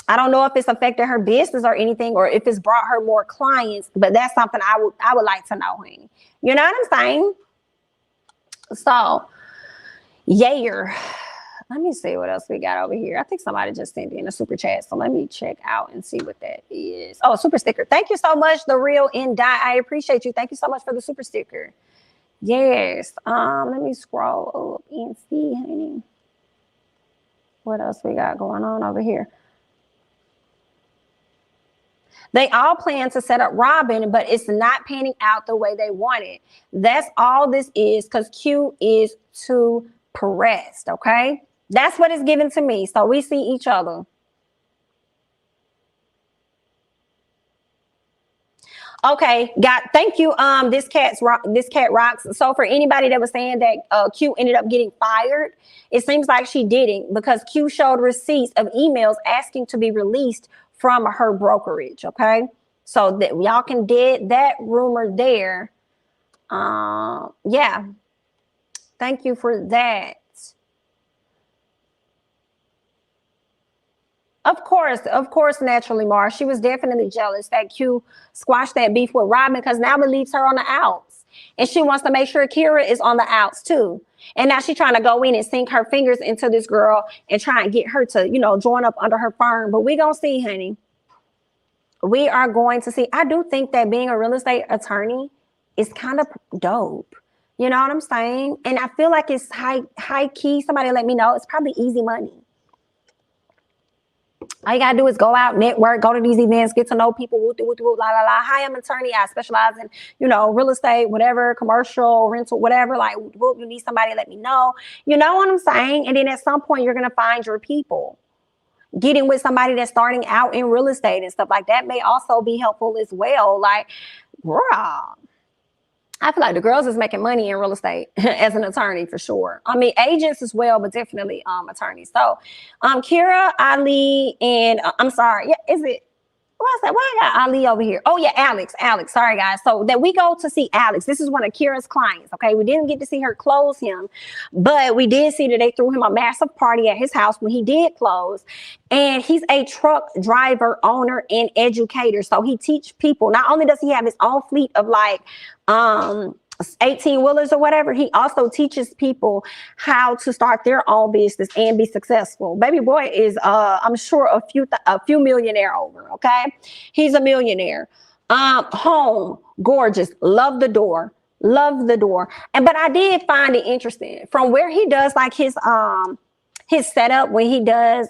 I don't know if it's affected her business or anything, or if it's brought her more clients, but that's something I would like to know, honey. You know what I'm saying? So, yeah. Let me see what else we got over here. I think somebody just sent in a super chat. So let me check out and see what that is. Oh, super sticker. Thank you so much, The Real In Dot. I appreciate you. Thank you so much for the super sticker. Yes. Let me scroll up and see, honey. What else we got going on over here? They all plan to set up Robin, but it's not panning out the way they wanted. That's all this is, because Q is too pressed, okay? That's what is given to me. So we see each other. Okay, thank you. This cat rocks. So for anybody that was saying that Q ended up getting fired, it seems like she didn't, because Q showed receipts of emails asking to be released from her brokerage. Okay, so that y'all can dead that rumor there. Yeah, thank you for that. Of course, naturally, Mars. She was definitely jealous that Q squashed that beef with Robin, because now it leaves her on the outs. And she wants to make sure Kira is on the outs too. And now she's trying to go in and sink her fingers into this girl and try and get her to, join up under her firm. But we gonna see, honey. We are going to see. I do think that being a real estate attorney is kind of dope. You know what I'm saying? And I feel like it's high key. Somebody let me know. It's probably easy money. All you gotta do is go out, network, go to these events, get to know people. Woo, woo, woo, la la la. Hi, I'm an attorney. I specialize in, real estate, whatever, commercial, rental, whatever. Like, woo, you need somebody, let me know. You know what I'm saying? And then at some point, you're gonna find your people. Getting with somebody that's starting out in real estate and stuff like that may also be helpful as well. Like, girl, I feel like the girls is making money in real estate as an attorney for sure. I mean, agents as well, but definitely attorneys. So Kira, Ali, and I'm sorry. Yeah, is it? Why I got Ali over here? Oh yeah, Alex. Sorry guys. So that we go to see Alex. This is one of Kira's clients. Okay, we didn't get to see her close him, but we did see that they threw him a massive party at his house when he did close. And he's a truck driver, owner, and educator. So he teach people. Not only does he have his own fleet of 18 wheelers or whatever, he also teaches people how to start their own business and be successful. Baby boy is I'm sure a few millionaire over. Okay, he's a millionaire. Home gorgeous, love the door. And but I did find it interesting from where he does like his setup when he does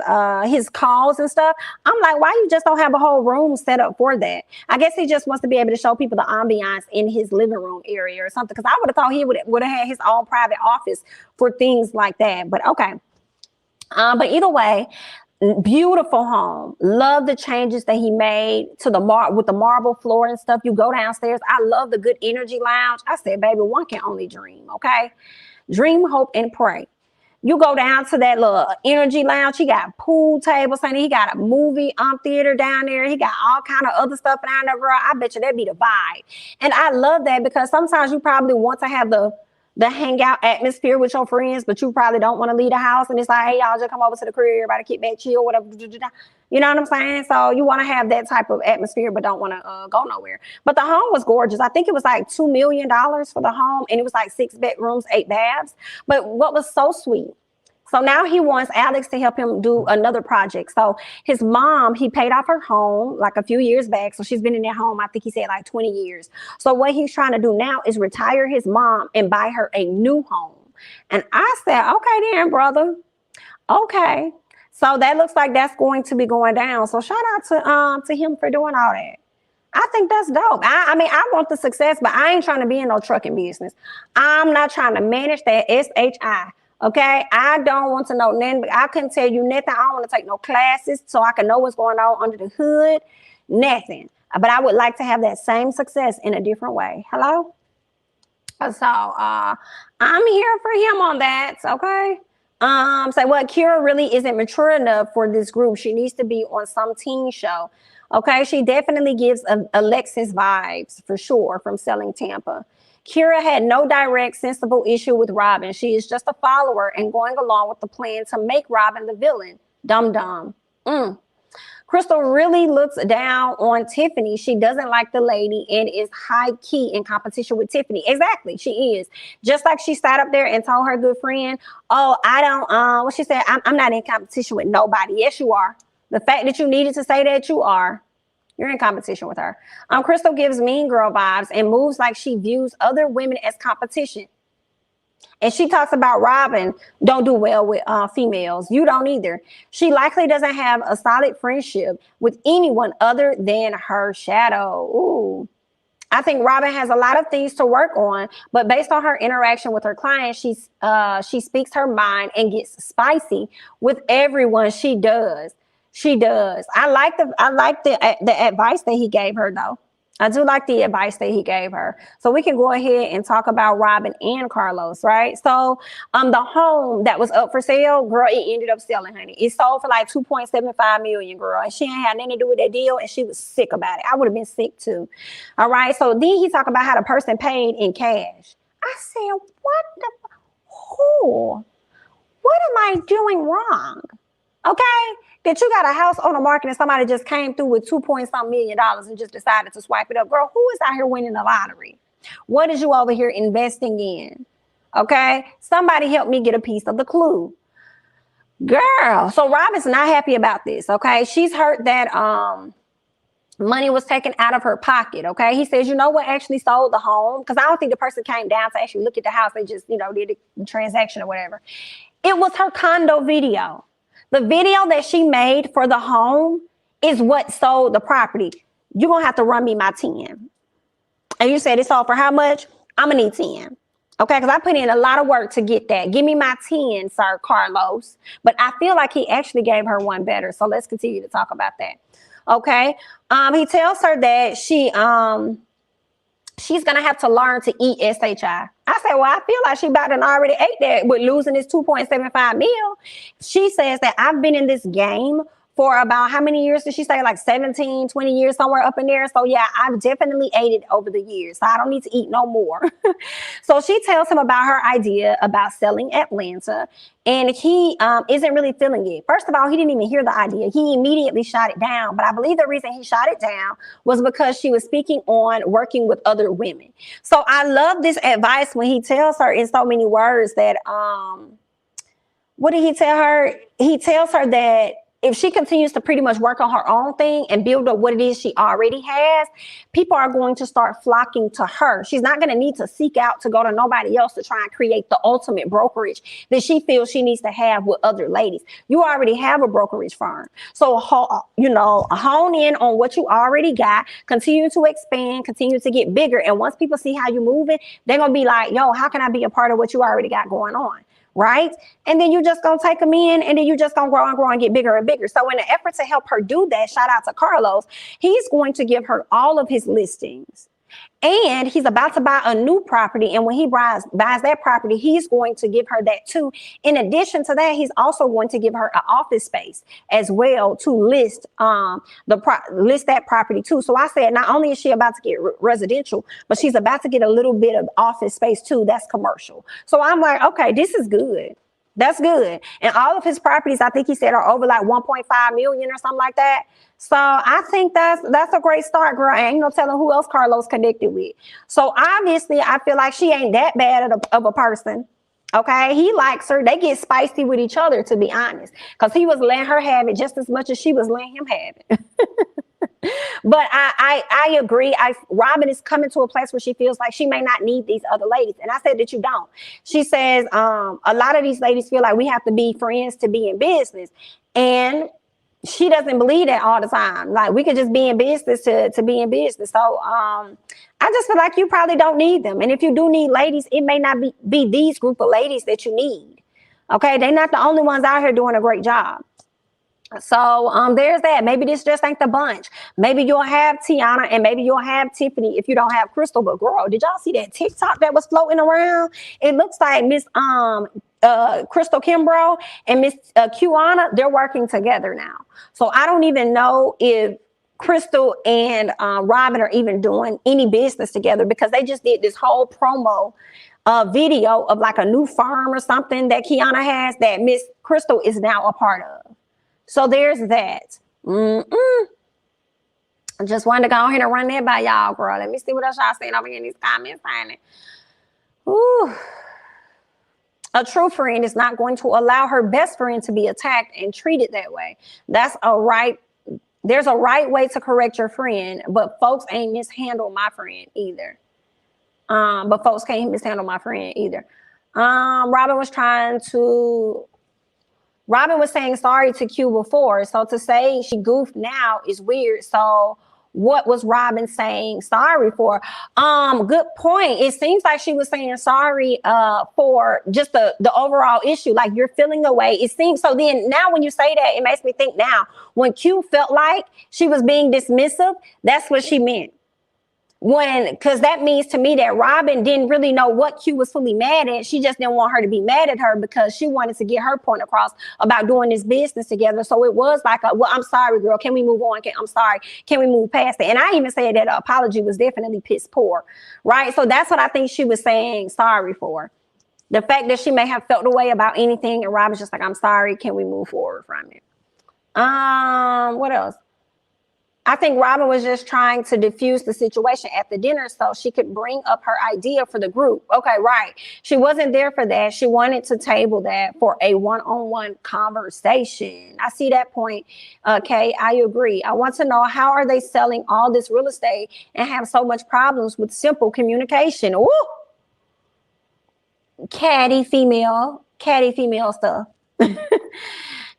his calls and stuff. I'm like, why you just don't have a whole room set up for that? I guess he just wants to be able to show people the ambiance in his living room area or something. Because I would have thought he would have had his own private office for things like that. But okay. But either way, beautiful home. Love the changes that he made to with the marble floor and stuff. You go downstairs. I love the good energy lounge. I said, baby, one can only dream. Okay, dream, hope, and pray. You go down to that little energy lounge. He got pool tables, honey. He got a movie theater down there. He got all kind of other stuff down there, girl. I bet you that'd be the vibe. And I love that because sometimes you probably want to have the hangout atmosphere with your friends, but you probably don't want to leave the house. And it's like, hey, y'all just come over to the crib. Everybody keep back, chill, whatever. You know what I'm saying? So you want to have that type of atmosphere, but don't want to go nowhere. But the home was gorgeous. I think it was like $2 million for the home. And it was like 6 bedrooms, 8 baths. But what was so sweet, so now he wants Alex to help him do another project. So his mom, he paid off her home like a few years back. So she's been in that home, I think he said like 20 years. So what he's trying to do now is retire his mom and buy her a new home. And I said, okay then, brother. Okay. So that looks like that's going to be going down. So shout out to him for doing all that. I think that's dope. I mean, I want the success, but I ain't trying to be in no trucking business. I'm not trying to manage that SHI. Okay, I don't want to know nothing. I couldn't tell you nothing. I don't want to take no classes so I can know what's going on under the hood. Nothing. But I would like to have that same success in a different way. Hello? So I'm here for him on that. Okay. So what, Kira really isn't mature enough for this group. She needs to be on some teen show. Okay, she definitely gives Alexis vibes for sure from Selling Tampa. Kira had no direct, sensible issue with Robin. She is just a follower and going along with the plan to make Robin the villain. Dumb. Crystal really looks down on Tiffany. She doesn't like the lady and is high key in competition with Tiffany. Exactly, she is. Just like she sat up there and told her good friend, oh, I don't, what she said, I'm not in competition with nobody. Yes, you are. The fact that you needed to say that, you are. You're in competition with her. Crystal gives mean girl vibes and moves like she views other women as competition. And she talks about Robin don't do well with females. You don't either. She likely doesn't have a solid friendship with anyone other than her shadow. Ooh. I think Robin has a lot of things to work on, but based on her interaction with her clients, she speaks her mind and gets spicy with everyone. She does. She does. I like the advice that he gave her though. I do like the advice that he gave her. So we can go ahead and talk about Robin and Carlos, right? So the home that was up for sale, girl, it ended up selling, honey. It sold for like 2.75 million, girl. And she ain't had nothing to do with that deal, and she was sick about it. I would have been sick too. All right. So then he talked about how the person paid in cash. I said, who? What am I doing wrong? Okay, that you got a house on the market and somebody just came through with 2 point some million and just decided to swipe it up. Girl, who is out here winning the lottery? What is you over here investing in? Okay, somebody help me get a piece of the clue. Girl, so Robin's not happy about this. Okay, she's hurt that money was taken out of her pocket. Okay, he says, you know what actually sold the home? Because I don't think the person came down to actually look at the house. They just, did a transaction or whatever. It was her condo video. The video that she made for the home is what sold the property. You're going to have to run me my 10. And you said it's all for how much? I'm going to need 10. Okay, because I put in a lot of work to get that. Give me my 10, sir, Carlos. But I feel like he actually gave her one better. So let's continue to talk about that. Okay. He tells her that she's going to have to learn to eat SHI. I said, well, I feel like she about to already ate that with losing this 2.75 mil. She says that I've been in this game for about how many years did she say? Like 17, 20 years, somewhere up in there. So yeah, I've definitely ate it over the years. So I don't need to eat no more. So she tells him about her idea about selling Atlanta. And he isn't really feeling it. First of all, he didn't even hear the idea. He immediately shot it down. But I believe the reason he shot it down was because she was speaking on working with other women. So I love this advice when he tells her in so many words that, what did he tell her? He tells her that if she continues to pretty much work on her own thing and build up what it is she already has, people are going to start flocking to her. She's not going to need to seek out to go to nobody else to try and create the ultimate brokerage that she feels she needs to have with other ladies. You already have a brokerage firm. So, hone in on what you already got, continue to expand, continue to get bigger. And once people see how you're moving, they're going to be like, yo, how can I be a part of what you already got going on? Right? And then you just gonna take them in, and then you just gonna grow and grow and get bigger and bigger. So in an effort to help her do that, shout out to Carlos, he's going to give her all of his listings. And he's about to buy a new property. And when he buys that property, he's going to give her that too. In addition to that, he's also going to give her an office space as well to list that property too. So I said, not only is she about to get residential, but she's about to get a little bit of office space too. That's commercial. So I'm like, okay, this is good. That's good. And all of his properties, I think he said, are over like 1.5 million or something like that. So I think that's a great start, girl. And ain't no telling who else Carlos connected with. So obviously, I feel like she ain't that bad of a person. Okay, he likes her. They get spicy with each other, to be honest, because he was letting her have it just as much as she was letting him have it. But I agree. Robin is coming to a place where she feels like she may not need these other ladies. And I said that you don't. She says a lot of these ladies feel like we have to be friends to be in business. And she doesn't believe that all the time. Like we could just be in business to be in business. So I just feel like you probably don't need them. And if you do need ladies, it may not be these group of ladies that you need. Okay, they're not the only ones out here doing a great job. So there's that. Maybe this just ain't the bunch. Maybe you'll have Tiana and maybe you'll have Tiffany if you don't have Crystal. But girl, did y'all see that TikTok that was floating around? It looks like Miss Crystal Kimbrough and Miss Kiana, they're working together now. So I don't even know if Crystal and Robin are even doing any business together, because they just did this whole promo video of like a new firm or something that Kiana has that Miss Crystal is now a part of. So there's that. I just wanted to go ahead and run that by y'all, girl. Let me see what else y'all saying over here in these comments. Ooh. A true friend is not going to allow her best friend to be attacked and treated that way. There's a right way to correct your friend, but folks ain't mishandle my friend either. But folks can't mishandle my friend either. Robin was saying sorry to Q before. So to say she goofed now is weird. So what was Robin saying sorry for? Good point. It seems like she was saying sorry for just the overall issue. Like, you're feeling away. It seems so. Then now when you say that, it makes me think now when Q felt like she was being dismissive, that's what she meant. Because that means to me that Robin didn't really know what Q was fully mad at. She just didn't want her to be mad at her because she wanted to get her point across about doing this business together. So it was like, well, I'm sorry, girl. Can we move on? I'm sorry. Can we move past it? And I even said that an apology was definitely piss poor, right? So that's what I think she was saying sorry for. The fact that she may have felt a way about anything, and Robin's just like, I'm sorry. Can we move forward from it? What else? I think Robin was just trying to diffuse the situation at the dinner so she could bring up her idea for the group. Okay, right. She wasn't there for that. She wanted to table that for a one-on-one conversation. I see that point. Okay, I agree. I want to know, how are they selling all this real estate and have so much problems with simple communication? Ooh. Catty female stuff.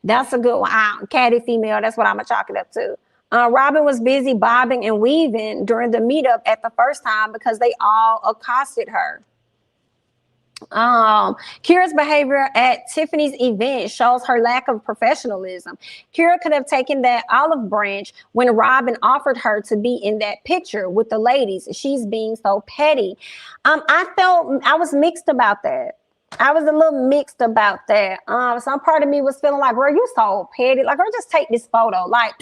That's a good one. Catty female. That's what I'm going to chalk it up to. Robin was busy bobbing and weaving during the meetup at the first time because they all accosted her. Kira's behavior at Tiffany's event shows her lack of professionalism. Kira could have taken that olive branch when Robin offered her to be in that picture with the ladies. She's being so petty. I was mixed about that. I was a little mixed about that. Some part of me was feeling like, girl, you so petty. Like, girl, just take this photo. Like,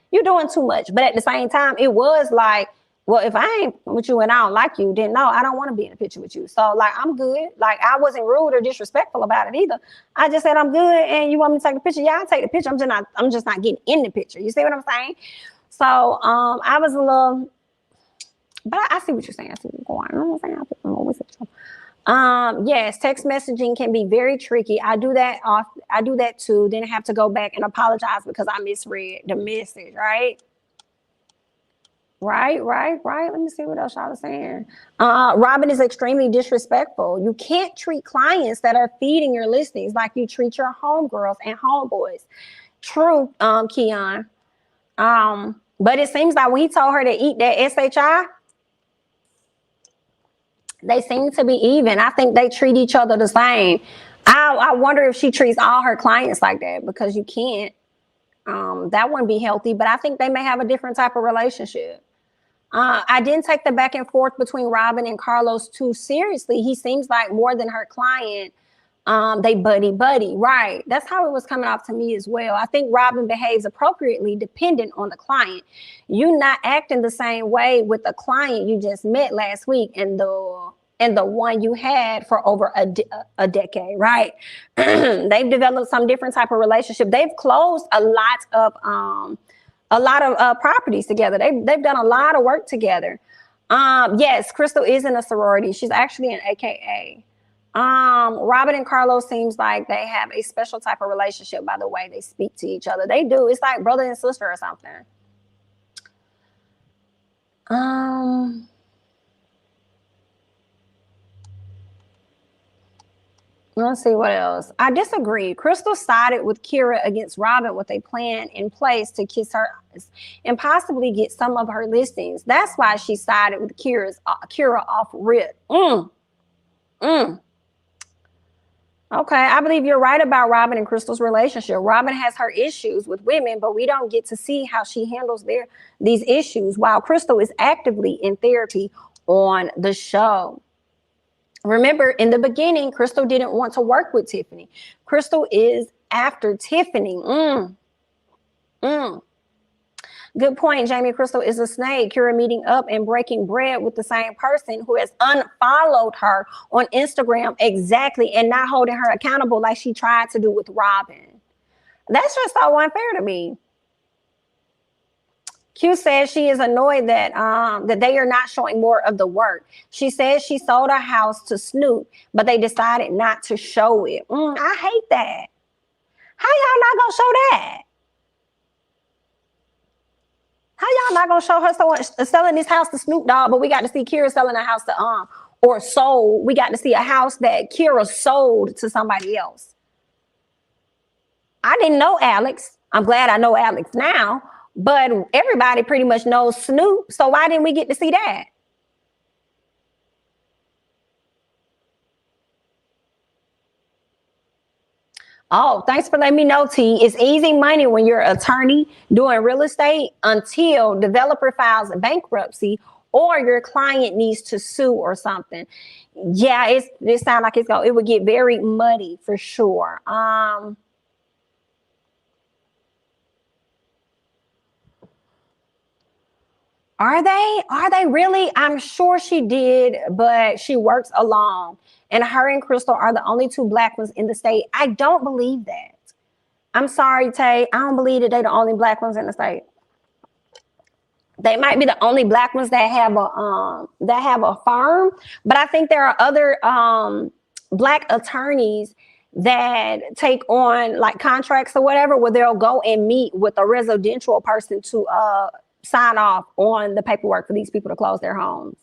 you're doing too much. But at the same time, it was like, well, if I ain't with you and I don't like you, then no, I don't want to be in a picture with you. So, like, I'm good. Like, I wasn't rude or disrespectful about it either. I just said I'm good, and you want me to take a picture? Yeah, I'll take the picture. I'm just not getting in the picture. You see what I'm saying? So, I was a little, but I see what you're saying. I see what you're going. You know what I'm saying? I'm always yes, text messaging can be very tricky. I do that too. Then I have to go back and apologize because I misread the message, right? Right. Let me see what else y'all was saying. Robin is extremely disrespectful. You can't treat clients that are feeding your listings like you treat your homegirls and homeboys. True, Kiana. But it seems like when he told her to eat that SHI, they seem to be even. I think they treat each other the same. I wonder if she treats all her clients like that, because you can't. That wouldn't be healthy, but I think they may have a different type of relationship. I didn't take the back and forth between Robin and Carlos too seriously. He seems like more than her client. They buddy, right? That's how it was coming off to me as well. I think Robin behaves appropriately dependent on the client. You not acting the same way with the client you just met last week and the one you had for over a decade, right? They've developed some different type of relationship. They've closed a lot of properties together. They've done a lot of work together. Yes, Crystal is in a sorority. She's actually an AKA. Robin and Carlos seems like they have a special type of relationship by the way they speak to each other. They do. It's like brother and sister or something. Let's see what else. I disagree. Crystal sided with Kira against Robin with a plan in place to kiss her and possibly get some of her listings. That's why she sided with Kira off rip. Okay, I believe you're right about Robin and Crystal's relationship. Robin has her issues with women, but we don't get to see how she handles these issues while Crystal is actively in therapy on the show. Remember, in the beginning, Crystal didn't want to work with Tiffany. Crystal is after Tiffany. Good point, Jamie. Crystal is a snake. Kira meeting up and breaking bread with the same person who has unfollowed her on Instagram exactly and not holding her accountable like she tried to do with Robin. That's just so unfair to me. Q says she is annoyed that they are not showing more of the work. She says she sold her house to Snoop, but they decided not to show it. I hate that. How y'all not gonna show that? How y'all not gonna show her selling this house to Snoop Dogg, but we got to see Kira selling a house to or sold? We got to see a house that Kira sold to somebody else. I didn't know Alex. I'm glad I know Alex now. But everybody pretty much knows Snoop. So why didn't we get to see that? Oh, thanks for letting me know, T. It's easy money when you're an attorney doing real estate until developer files bankruptcy or your client needs to sue or something. Yeah, it sounds like it would get very muddy for sure. Are they? Are they really? I'm sure she did, but she works alone. And her and Crystal are the only two black ones in the state. I don't believe that. I'm sorry, Tay. I don't believe that they're the only black ones in the state. They might be the only black ones that have a firm, but I think there are other black attorneys that take on like contracts or whatever, where they'll go and meet with a residential person to sign off on the paperwork for these people to close their homes.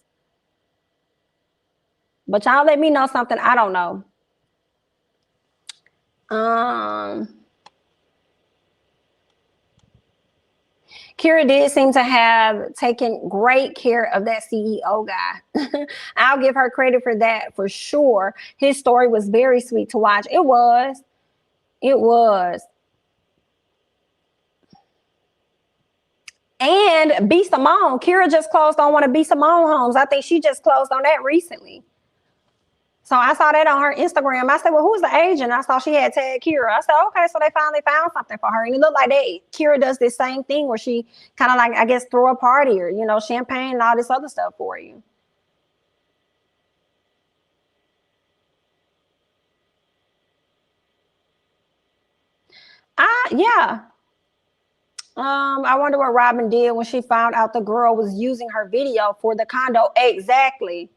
But y'all let me know something I don't know. Kira did seem to have taken great care of that CEO guy. I'll give her credit for that for sure. His story was very sweet to watch. It was. It was. And B. Simone, Kira just closed on one of B. Simone homes. I think she just closed on that recently. So I saw that on her Instagram. I said, well, who's the agent? I saw she had tagged Kira. I said, okay, so they finally found something for her. And it looked like Kira does this same thing where she kind of like, I guess, throw a party or, champagne and all this other stuff for you. Yeah. I wonder what Robin did when she found out the girl was using her video for the condo. Exactly.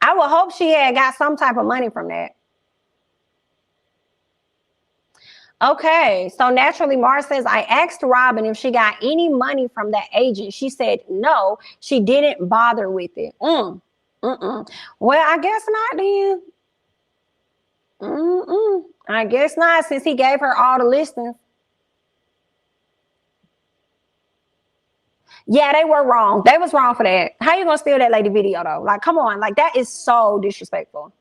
I would hope she had got some type of money from that. Okay, so Naturally Mars says, I asked Robin if she got any money from that agent. She said no, she didn't bother with it. Well, I guess not then. I guess not, since he gave her all the listings. Yeah, they were wrong. They was wrong for that. How you gonna steal that lady video though? Like, come on, like that is so disrespectful.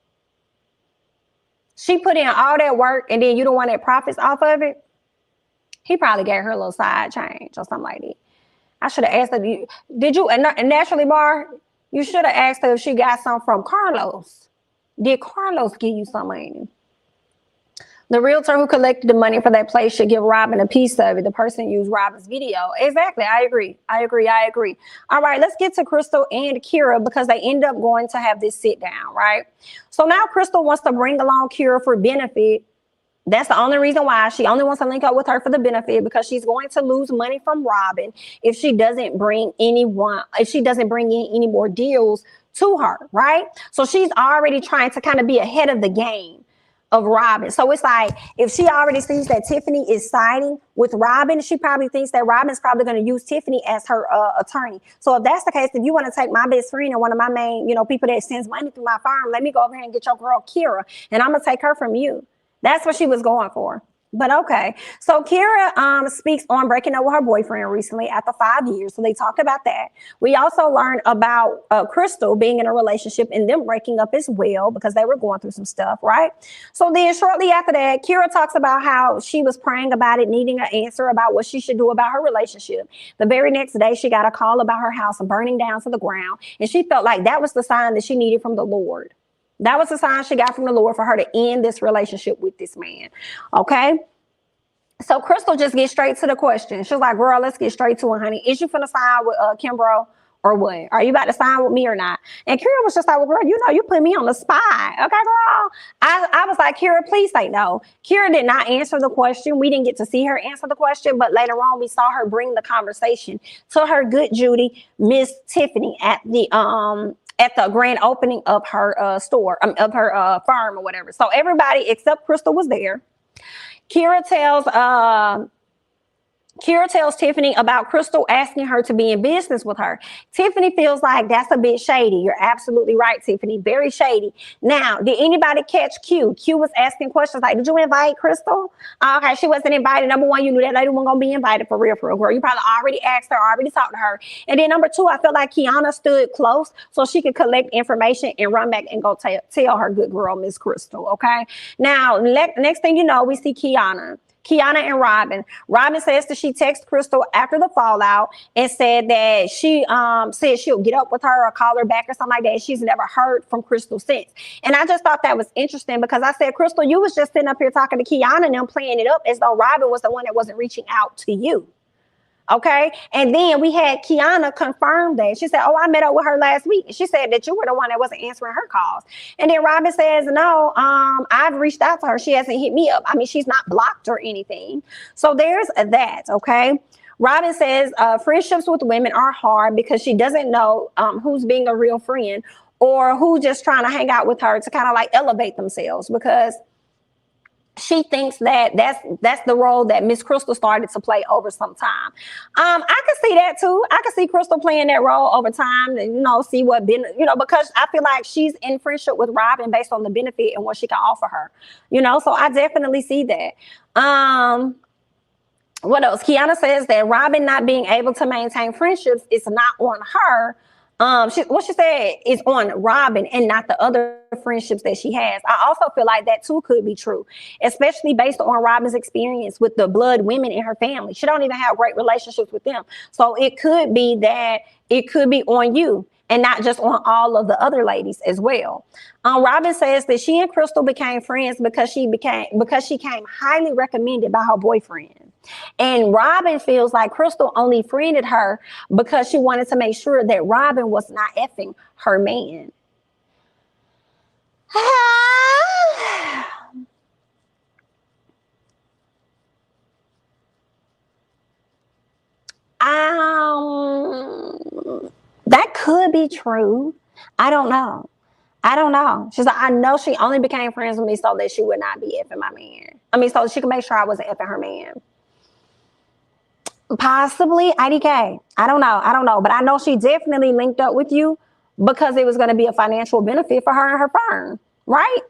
She put in all that work and then you don't want that profits off of it. He probably gave her a little side change or something like that. I should have asked her, did you, and Naturally Bar, you should have asked her if she got some from Carlos. Did Carlos give you some money? The realtor who collected the money for that place should give Robin a piece of it. The person used Robin's video. Exactly. I agree. All right, let's get to Crystal and Kira because they end up going to have this sit down, right? So now Crystal wants to bring along Kira for benefit. That's the only reason why. She only wants to link up with her for the benefit because she's going to lose money from Robin if she doesn't bring in any more deals to her, right? So she's already trying to kind of be ahead of the game of Robin. So it's like, if she already sees that Tiffany is siding with Robin, she probably thinks that Robin's probably going to use Tiffany as her attorney. So if that's the case, if you want to take my best friend and one of my main, people that sends money through my firm, let me go over here and get your girl Kira, and I'm going to take her from you. That's what she was going for. But okay. So Kira speaks on breaking up with her boyfriend recently after 5 years. So they talked about that. We also learned about Crystal being in a relationship and them breaking up as well because they were going through some stuff, right? So then shortly after that, Kira talks about how she was praying about it, needing an answer about what she should do about her relationship. The very next day, she got a call about her house burning down to the ground. And she felt like that was the sign that she needed from the Lord. That was the sign she got from the Lord for her to end this relationship with this man. Okay. So Crystal just gets straight to the question. She's like, girl, let's get straight to it, honey. Is you finna sign with Kimbro or what? Are you about to sign with me or not? And Kira was just like, well, girl, you put me on the spot. Okay, girl. I was like, Kira, please say no. Kira did not answer the question. We didn't get to see her answer the question, but later on we saw her bring the conversation to her good Judy, Miss Tiffany, at the grand opening of her store, of her farm or whatever. So everybody except Crystal was there. Kira tells Kira tells Tiffany about Crystal asking her to be in business with her. Tiffany feels like that's a bit shady. You're absolutely right, Tiffany. Very shady. Now, did anybody catch Q? Q was asking questions like, did you invite Crystal? Okay, she wasn't invited. Number one, you knew that lady wasn't going to be invited for real, girl. You probably already asked her, already talked to her. And then number two, I felt like Kiana stood close so she could collect information and run back and go tell her good girl, Miss Crystal, okay? Now, next thing you know, we see Kiana and Robin. Robin says that she texted Crystal after the fallout and said that she said she'll get up with her or call her back or something like that. She's never heard from Crystal since. And I just thought that was interesting because I said, Crystal, you was just sitting up here talking to Kiana and them playing it up as though Robin was the one that wasn't reaching out to you. Okay. And then we had Kiana confirm that. She said, oh, I met up with her last week. She said that you were the one that wasn't answering her calls. And then Robin says, no, I've reached out to her. She hasn't hit me up. I mean, she's not blocked or anything. So there's that. Okay. Robin says friendships with women are hard because she doesn't know who's being a real friend or who's just trying to hang out with her to kind of like elevate themselves, because she thinks that that's the role that Miss Crystal started to play over some time. I can see that too. I can see Crystal playing that role over time and, see what, because I feel like she's in friendship with Robin based on the benefit and what she can offer her, so I definitely see that. What else? Kiana says that Robin not being able to maintain friendships is not on her. What she said is on Robin and not the other friendships that she has. I also feel like that too could be true, especially based on Robin's experience with the blood women in her family. She don't even have great relationships with them. So it could be that it could be on you and not just on all of the other ladies as well. Robin says that she and Crystal became friends because she came highly recommended by her boyfriend. And Robin feels like Crystal only friended her because she wanted to make sure that Robin was not effing her man. That could be true. I don't know. She's like, I know she only became friends with me so that she would not be effing my man. I mean, so she could make sure I wasn't effing her man. Possibly IDK. I don't know. But I know she definitely linked up with you because it was going to be a financial benefit for her and her firm. Right?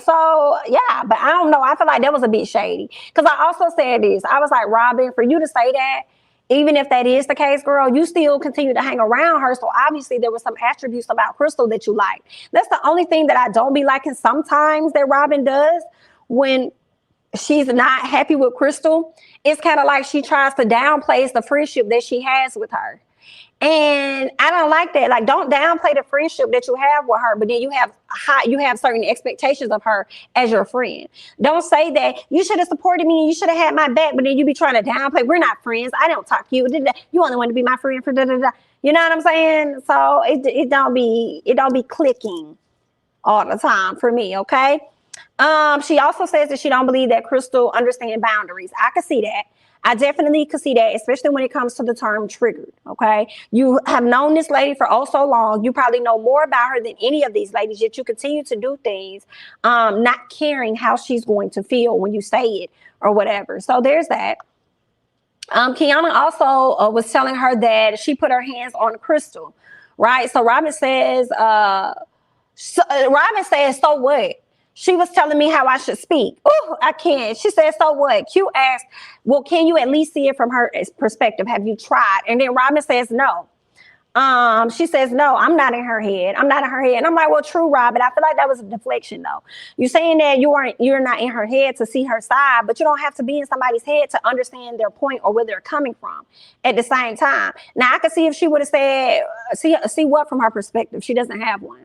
So, yeah. But I don't know. I feel like that was a bit shady. Because I also said this. I was like, Robin, for you to say that, even if that is the case, girl, you still continue to hang around her. So obviously there were some attributes about Crystal that you like. That's the only thing that I don't be liking sometimes that Robin does when she's not happy with Crystal. It's kind of like she tries to downplay the friendship that she has with her. And I don't like that. Like, don't downplay the friendship that you have with her, but then you have certain expectations of her as your friend. Don't say that you should have supported me and you should have had my back, but then you be trying to downplay. We're not friends. I don't talk to you. You only want to be my friend for da-da-da. You know what I'm saying? So it don't be clicking all the time for me, okay? She also says that she don't believe that Crystal understands boundaries. I can see that. I definitely could see that, especially when it comes to the term triggered, okay? You have known this lady for oh so long. You probably know more about her than any of these ladies, yet you continue to do things, not caring how she's going to feel when you say it or whatever. So there's that. Kiana also was telling her that she put her hands on Crystal, right? So Robin says, so what? She was telling me how I should speak. Oh, I can't. She said, so what? Q asked, well, can you at least see it from her perspective? Have you tried? And then Robin says, no. She says, no, I'm not in her head. And I'm like, well, true, Robin. I feel like that was a deflection, though. You're saying that you're not in her head to see her side, but you don't have to be in somebody's head to understand their point or where they're coming from at the same time. Now, I could see if she would have said, see what from her perspective. She doesn't have one.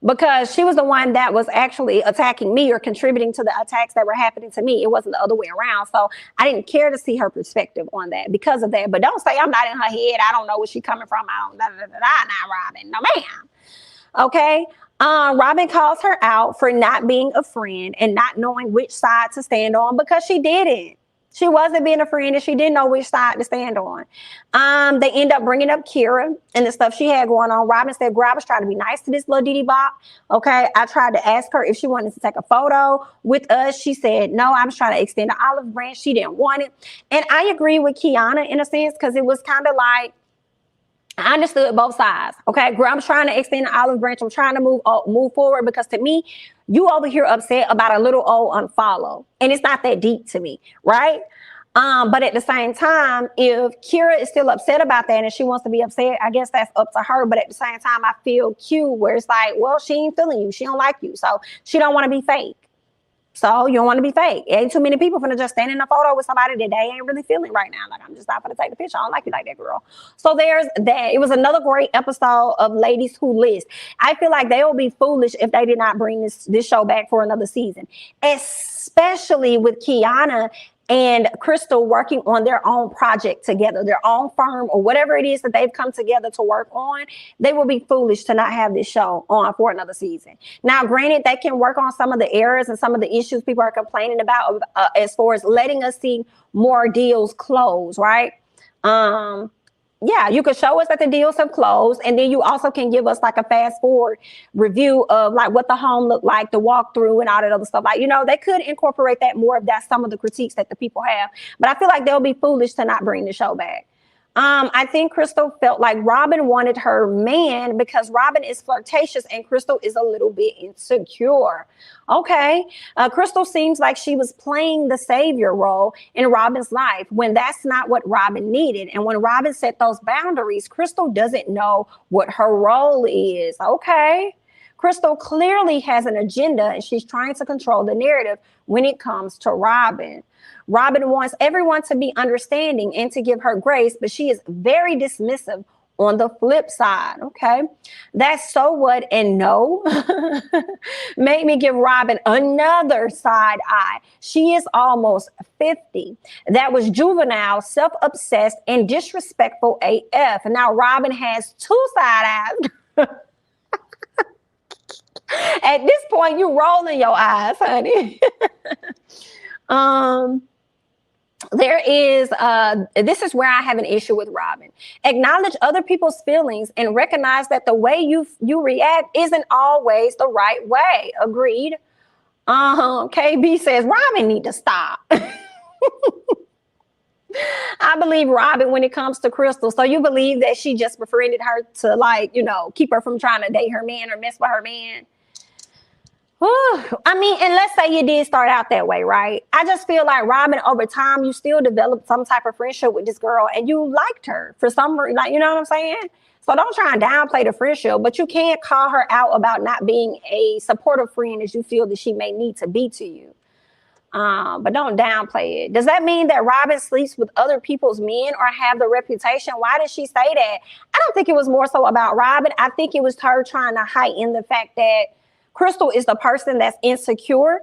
Because she was the one that was actually attacking me or contributing to the attacks that were happening to me. It wasn't the other way around. So I didn't care to see her perspective on that because of that. But don't say I'm not in her head. I don't know where she's coming from. I don't not Robin. No, ma'am. Okay. Robin calls her out for not being a friend and not knowing which side to stand on because she didn't. She wasn't being a friend, and she didn't know which side to stand on. They end up bringing up Kira and the stuff she had going on. Robin said, "Girl, I was trying to be nice to this little Diddy Bop. Okay, I tried to ask her if she wanted to take a photo with us. She said no. I was trying to extend the olive branch. She didn't want it." And I agree with Kiana in a sense, because it was kind of like, I understood both sides. Okay, girl, I'm trying to extend the olive branch. I'm trying to move forward, because to me, you over here upset about a little old unfollow, and it's not that deep to me, right? But at the same time, if Kira is still upset about that and she wants to be upset, I guess that's up to her. But at the same time, I feel cute where it's like, well, she ain't feeling you. She don't like you. So she don't want to be fake. So you don't want to be fake. Ain't too many people finna just stand in a photo with somebody that they ain't really feeling right now. Like, I'm just not gonna take the picture. I don't like you like that, girl. So there's that. It was another great episode of Ladies Who List. I feel like they will be foolish if they did not bring this show back for another season, especially with Kiana and Crystal working on their own project together, their own firm or whatever it is that they've come together to work on. They will be foolish to not have this show on for another season. Now, granted, they can work on some of the errors and some of the issues people are complaining about as far as letting us see more deals close, right? Yeah, you can show us that the deals have closed, and then you also can give us like a fast forward review of like what the home looked like, the walkthrough and all that other stuff. Like, they could incorporate that more if that's some of the critiques that the people have. But I feel like they'll be foolish to not bring the show back. I think Crystal felt like Robin wanted her man because Robin is flirtatious and Crystal is a little bit insecure. Okay. Crystal seems like she was playing the savior role in Robin's life when that's not what Robin needed. And when Robin set those boundaries, Crystal doesn't know what her role is. Okay. Crystal clearly has an agenda and she's trying to control the narrative when it comes to Robin. Robin wants everyone to be understanding and to give her grace, but she is very dismissive on the flip side. Okay. That's so what and no. Made me give Robin another side eye. She is almost 50. That was juvenile, self-obsessed, and disrespectful AF. And now Robin has two side eyes. At this point, you rolling your eyes, honey. There is, this is where I have an issue with Robin. Acknowledge other people's feelings and recognize that the way you react isn't always the right way. Agreed. KB says Robin need to stop. I believe Robin when it comes to Crystal. So you believe that she just befriended her to, like, keep her from trying to date her man or mess with her man? I mean, and let's say you did start out that way, right? I just feel like Robin, over time, you still developed some type of friendship with this girl and you liked her for some reason, like, you know what I'm saying? So don't try and downplay the friendship, but you can't call her out about not being a supportive friend as you feel that she may need to be to you. But don't downplay it. Does that mean that Robin sleeps with other people's men or have the reputation? Why did she say that? I don't think it was more so about Robin. I think it was her trying to heighten the fact that Crystal is the person that's insecure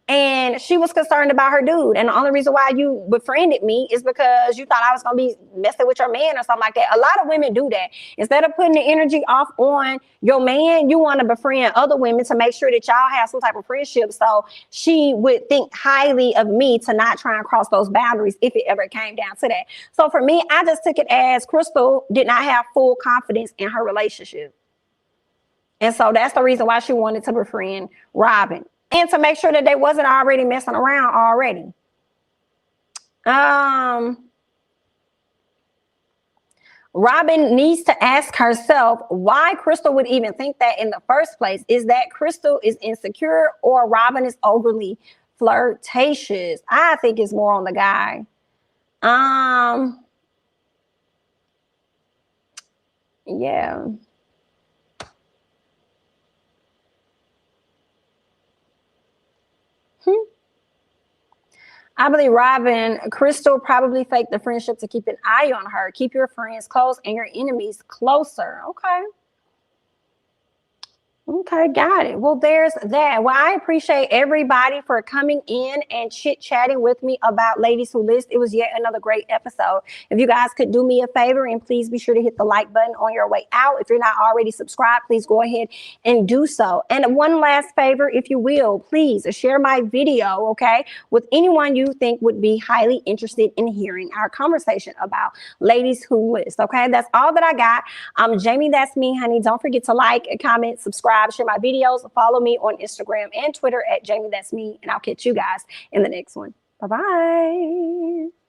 and she was concerned about her dude. And the only reason why you befriended me is because you thought I was going to be messing with your man or something like that. A lot of women do that. Instead of putting the energy off on your man, you want to befriend other women to make sure that y'all have some type of friendship. So she would think highly of me to not try and cross those boundaries if it ever came down to that. So for me, I just took it as Crystal did not have full confidence in her relationship. And so that's the reason why she wanted to befriend Robin and to make sure that they wasn't already messing around already. Robin needs to ask herself why Crystal would even think that in the first place. Is that Crystal is insecure or Robin is overly flirtatious? I think it's more on the guy. Yeah. I believe Robin, Crystal probably faked the friendship to keep an eye on her. Keep your friends close and your enemies closer. Okay. Okay, got it. Well, there's that. Well, I appreciate everybody for coming in and chit-chatting with me about Ladies Who List. It was yet another great episode. If you guys could do me a favor and please be sure to hit the like button on your way out. If you're not already subscribed, please go ahead and do so. And one last favor, if you will, please share my video, okay, with anyone you think would be highly interested in hearing our conversation about Ladies Who List, okay? That's all that I got. I'm Jamie, that's me, honey. Don't forget to like, comment, subscribe, share my videos, follow me on Instagram and Twitter at Jamie, that's me, and I'll catch you guys in the next one. Bye-bye.